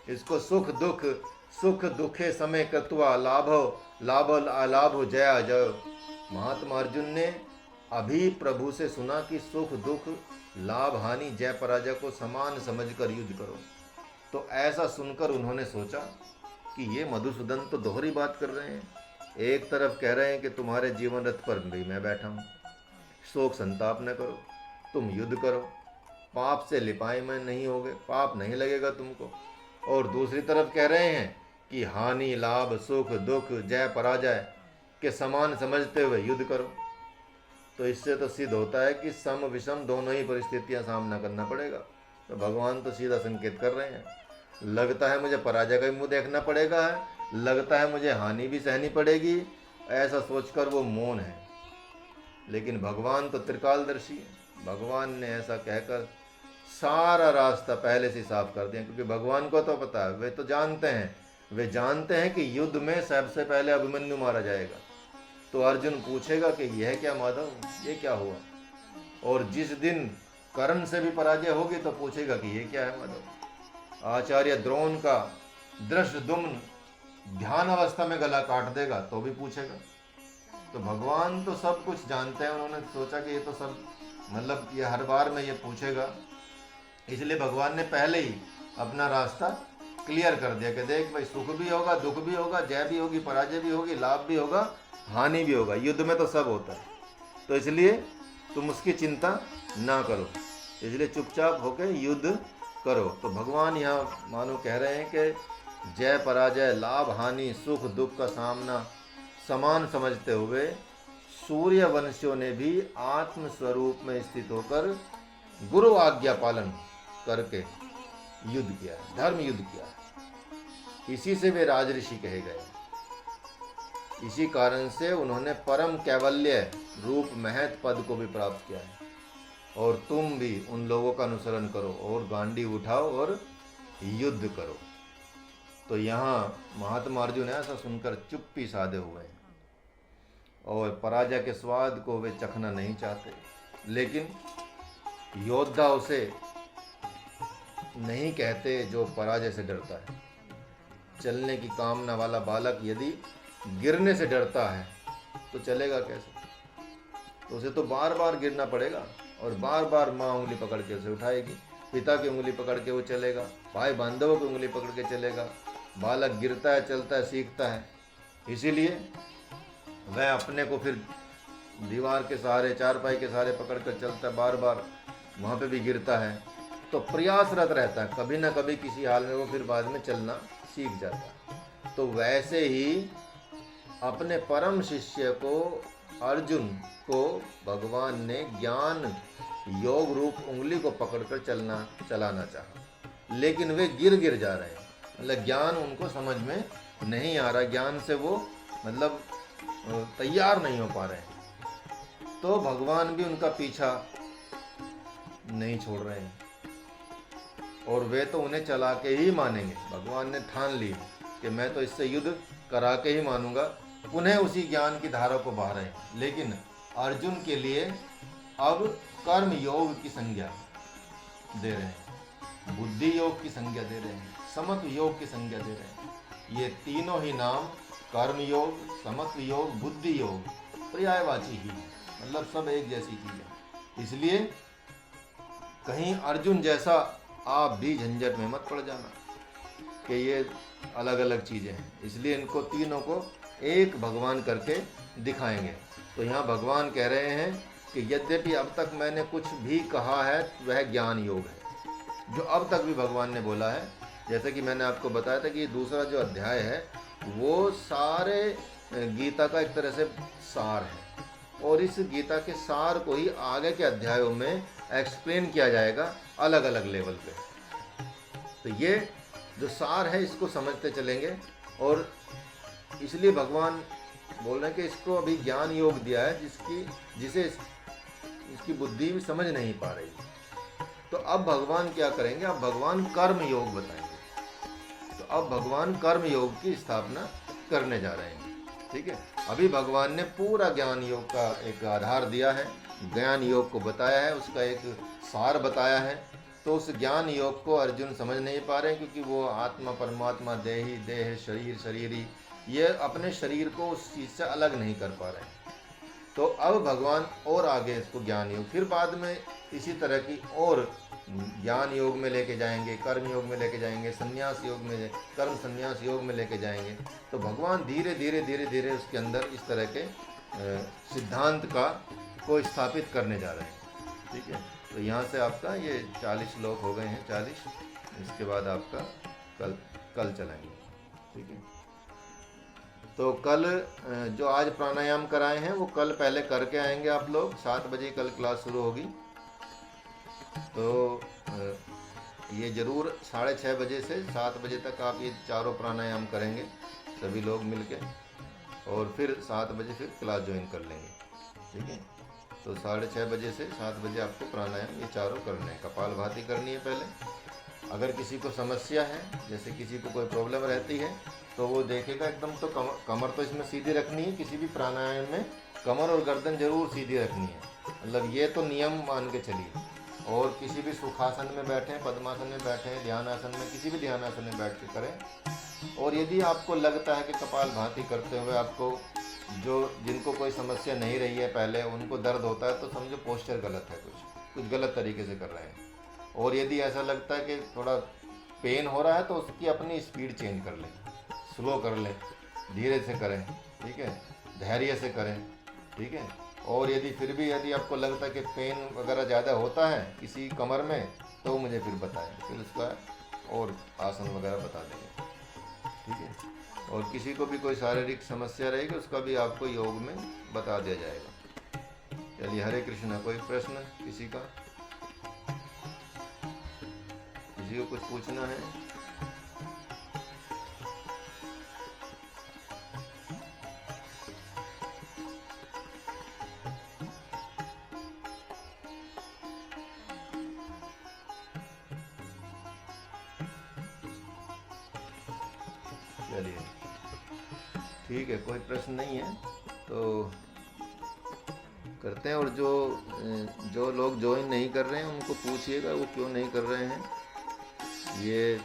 इसको सुख दुखे समय कृत्वा लाभ अलाभ जया जय। महात्मा अर्जुन ने अभी प्रभु से सुना कि सुख दुख लाभ हानि जय पराजय को समान समझकर युद्ध करो। तो ऐसा सुनकर उन्होंने सोचा कि ये मधुसूदन तो दोहरी बात कर रहे हैं। एक तरफ कह रहे हैं कि तुम्हारे जीवन रथ पर भी मैं बैठा हूँ, शोक संताप न करो, तुम युद्ध करो, पाप से लिपाए में नहीं होगे, पाप नहीं लगेगा तुमको। और दूसरी तरफ कह रहे हैं कि हानि लाभ सुख दुख जय पराजय के समान समझते हुए युद्ध करो। तो इससे तो सिद्ध होता है कि सम विषम दोनों ही परिस्थितियां सामना करना पड़ेगा। तो भगवान तो सीधा संकेत कर रहे हैं, लगता है मुझे पराजय का भी मुंह देखना पड़ेगा, लगता है मुझे हानि भी सहनी पड़ेगी। ऐसा सोचकर वो मौन है। लेकिन भगवान तो त्रिकालदर्शी है। भगवान ने ऐसा कहकर सारा रास्ता पहले से साफ कर दिया, क्योंकि भगवान को तो पता है, वे जानते हैं कि युद्ध में सबसे पहले अभिमन्यु मारा जाएगा। तो अर्जुन पूछेगा कि यह क्या माधव, ये क्या हुआ? और जिस दिन कर्ण से भी पराजय होगी तो पूछेगा कि ये क्या है माधव। आचार्य द्रोण का दृष्टद्युम्न ध्यान अवस्था में गला काट देगा तो भी पूछेगा। तो भगवान तो सब कुछ जानते हैं। उन्होंने सोचा कि ये तो सब मतलब ये हर बार में ये पूछेगा, इसलिए भगवान ने पहले ही अपना रास्ता क्लियर कर दिया कि देख भाई, सुख भी होगा दुख भी होगा, जय भी होगी पराजय भी होगी, लाभ भी होगा हानि भी होगा, युद्ध में तो सब होता है। तो इसलिए तुम उसकी चिंता ना करो, इसलिए चुपचाप होकर युद्ध करो। तो भगवान यहाँ मानो कह रहे हैं कि जय पराजय लाभ हानि सुख दुख का सामना समान समझते हुए सूर्यवंशियों ने भी आत्म स्वरूप में स्थित होकर गुरु आज्ञा पालन करके युद्ध किया है, धर्म युद्ध किया है। इसी से वे राजऋषि कहे गए। इसी कारण से उन्होंने परम कैवल्य रूप महत पद को भी प्राप्त किया है। और तुम भी उन लोगों का अनुसरण करो और गांडी उठाओ और युद्ध करो। तो यहाँ महात्मा अर्जुन ऐसा सुनकर चुप्पी साधे हुए हैं और पराजय के स्वाद को वे चखना नहीं चाहते। लेकिन योद्धा उसे नहीं कहते जो पराजय से डरता है। चलने की कामना वाला बालक यदि गिरने से डरता है तो चलेगा कैसे? तो उसे तो बार बार गिरना पड़ेगा और बार बार माँ उंगली पकड़ के उसे उठाएगी। पिता की उंगली पकड़ के वो चलेगा, भाई बांधवों की उंगली पकड़ के चलेगा। बालक गिरता है, चलता है, सीखता है, इसीलिए वह अपने को फिर दीवार के सहारे, चारपाई के सहारे पकड़ कर चलता है, बार बार वहाँ पे भी गिरता है, तो प्रयासरत रहता है, कभी ना कभी किसी हाल में वो फिर बाद में चलना सीख जाता है। तो वैसे ही अपने परम शिष्य को, अर्जुन को, भगवान ने ज्ञान योग रूप उंगली को पकड़कर चलाना चाहा, लेकिन वे गिर जा रहे हैं, मतलब ज्ञान उनको समझ में नहीं आ रहा, ज्ञान से वो मतलब तैयार नहीं हो पा रहे हैं। तो भगवान भी उनका पीछा नहीं छोड़ रहे हैं, और वे तो उन्हें चला के ही मानेंगे। भगवान ने ठान ली कि मैं तो इससे युद्ध करा के ही मानूंगा, उन्हें उसी ज्ञान की धारा को बहा रहे हैं। लेकिन अर्जुन के लिए अब कर्म योग की संज्ञा दे रहे हैं, बुद्धि योग की संज्ञा दे रहे हैं, समत्व योग की संज्ञा दे रहे हैं। ये तीनों ही नाम, कर्म योग, समत्व योग, बुद्धि योग, पर्यायवाची ही है, मतलब सब एक जैसी चीज है। इसलिए कहीं अर्जुन जैसा आप भी झंझट में मत पड़ जाना कि ये अलग अलग चीजें हैं। इसलिए इनको तीनों को एक भगवान करके दिखाएंगे। तो यहाँ भगवान कह रहे हैं कि यद्यपि अब तक मैंने कुछ भी कहा है वह ज्ञान योग है, जो अब तक भी भगवान ने बोला है। जैसे कि मैंने आपको बताया था कि दूसरा जो अध्याय है वो सारे गीता का एक तरह से सार है, और इस गीता के सार को ही आगे के अध्यायों में एक्सप्लेन किया जाएगा अलग अलग लेवल पे। तो ये जो सार है इसको समझते चलेंगे, और इसलिए भगवान बोल रहे हैं कि इसको अभी ज्ञान योग दिया है जिसे इसकी बुद्धि भी समझ नहीं पा रही। तो अब भगवान क्या करेंगे, अब भगवान कर्म योग बताएंगे। तो अब भगवान कर्म योग की स्थापना करने जा रहे हैं। ठीक है, अभी भगवान ने पूरा ज्ञान योग का एक आधार दिया है, ज्ञान योग को बताया है, उसका एक सार बताया है। तो उस ज्ञान योग को अर्जुन समझ नहीं पा रहे हैं, क्योंकि वो आत्मा परमात्मा, देही देह, शरीर शरीरी, ये अपने शरीर को उस चीज़ से अलग नहीं कर पा रहे हैं। तो अब भगवान और आगे इसको ज्ञान योग, फिर बाद में इसी तरह की और ज्ञान योग में लेके जाएंगे, कर्म योग में लेके जाएंगे, संन्यास योग में, कर्म संन्यास योग में लेके जाएंगे। तो भगवान धीरे धीरे धीरे धीरे उसके अंदर इस तरह के सिद्धांत को स्थापित करने जा रहे हैं। ठीक है, तो यहाँ से आपका ये 40 श्लोक हो गए हैं, 40। इसके बाद आपका कल चलेंगे। ठीक है, तो कल जो आज प्राणायाम कराए हैं वो कल पहले करके आएंगे आप लोग। 7 बजे कल क्लास शुरू होगी, तो ये ज़रूर 6:30 बजे से 7 बजे तक आप ये चारों प्राणायाम करेंगे सभी लोग मिलके, और फिर 7 बजे फिर क्लास ज्वाइन कर लेंगे। ठीक है, तो 6:30 बजे से 7 बजे आपको प्राणायाम ये चारों करने हैं। कपालभाति करनी है पहले। अगर किसी को समस्या है, जैसे किसी को कोई प्रॉब्लम रहती है, तो वो देखेगा एकदम, तो कमर तो इसमें सीधी रखनी है। किसी भी प्राणायाम में कमर और गर्दन जरूर सीधी रखनी है, मतलब ये तो नियम मान के चलिए। और किसी भी सुखासन में बैठें, पद्मासन में बैठें, ध्यानासन में, किसी भी ध्यानासन में बैठ के करें। और यदि आपको लगता है कि कपालभाति करते हुए आपको जिनको कोई समस्या नहीं रही है पहले, उनको दर्द होता है, तो समझो पोस्चर गलत है, कुछ गलत तरीके से कर रहे हैं। और यदि ऐसा लगता है कि थोड़ा पेन हो रहा है, तो उसकी अपनी स्पीड चेंज कर लें, स्लो कर लें, धीरे से करें। ठीक है, धैर्य से करें। ठीक है, और यदि आपको लगता है कि पेन वगैरह ज़्यादा होता है किसी कमर में, तो मुझे फिर बताएं, फिर उसका और आसन वगैरह बता देंगे। ठीक है, और किसी को भी कोई शारीरिक समस्या रहेगी उसका भी आपको योग में बता दिया जाएगा। चलिए, हरे कृष्णा। कोई प्रश्न किसी का, किसी को कुछ पूछना है? चलिए, ठीक है, कोई प्रश्न नहीं है तो करते हैं। और जो लोग ज्वाइन नहीं कर रहे हैं उनको पूछिएगा वो क्यों नहीं कर रहे हैं। ये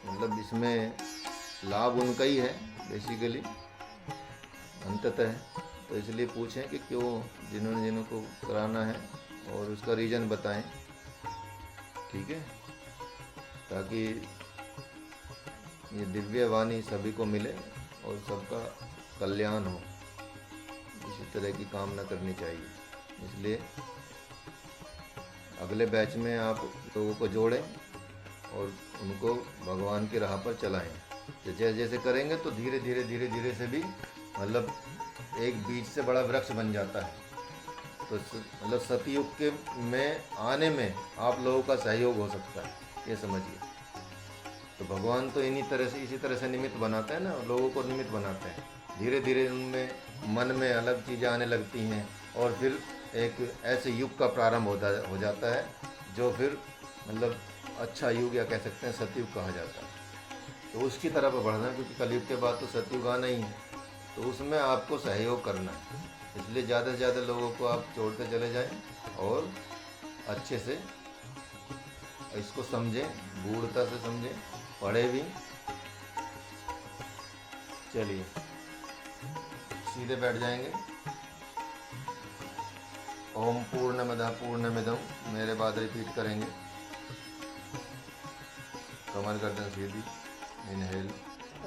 मतलब इसमें लाभ उनका ही है बेसिकली, अंततः। तो इसलिए पूछें कि क्यों, जिनको कराना है, और उसका रीज़न बताएं। ठीक है, ताकि ये दिव्य वाणी सभी को मिले और सबका कल्याण हो, इसी तरह की कामना करनी चाहिए। इसलिए अगले बैच में आप लोगों को जोड़ें और उनको भगवान की राह पर चलाएं। जैसे जैसे करेंगे तो धीरे धीरे धीरे धीरे से भी मतलब एक बीज से बड़ा वृक्ष बन जाता है। तो मतलब सतयुग के में आने में आप लोगों का सहयोग हो सकता है, ये समझिए। तो भगवान तो इन्हीं तरह से, इसी तरह से निमित्त बनाते हैं ना, लोगों को निमित्त बनाते हैं। धीरे धीरे उनमें मन में अलग चीज़ें आने लगती हैं और फिर एक ऐसे युग का प्रारंभ हो जाता है जो फिर मतलब अच्छा युग या कह सकते हैं सतयुग कहा जाता है। तो उसकी तरफ बढ़ना है, क्योंकि कलयुग के बाद तो सतयुग आना ही है। तो उसमें आपको सहयोग करना है, इसलिए ज़्यादा से ज़्यादा लोगों को आप जोड़ते चले जाएं और अच्छे से इसको समझें, गूढ़ता से समझें, पढ़े भी। चलिए सीधे बैठ जाएंगे। ओम पूर्णमदः पूर्णमिदं, मेरे बाद रिपीट करेंगे। कमर गर्दन सीधी, इनहेल।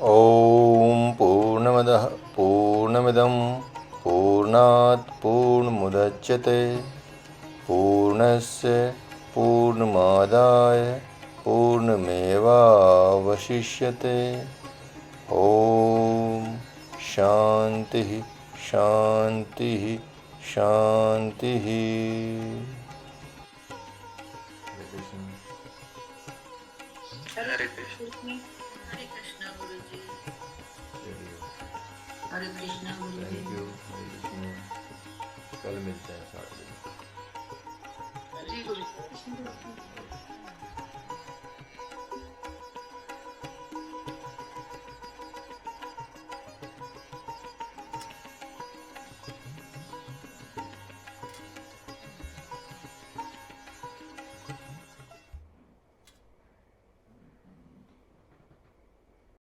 ओम पूर्णमदः पूर्णमिदं पूर्णात् पूर्णमुदच्यते पूर्णस्य पूर्णमादाय पूर्णमेवावशिष्यते। ओम शांति शांति शांति। हरे कृष्ण। हरे कृष्णा गुरु जी। हरे कृष्णा गुरु जी। Thank you. कल मिलते हैं 7 बजे। जी गुरु जी।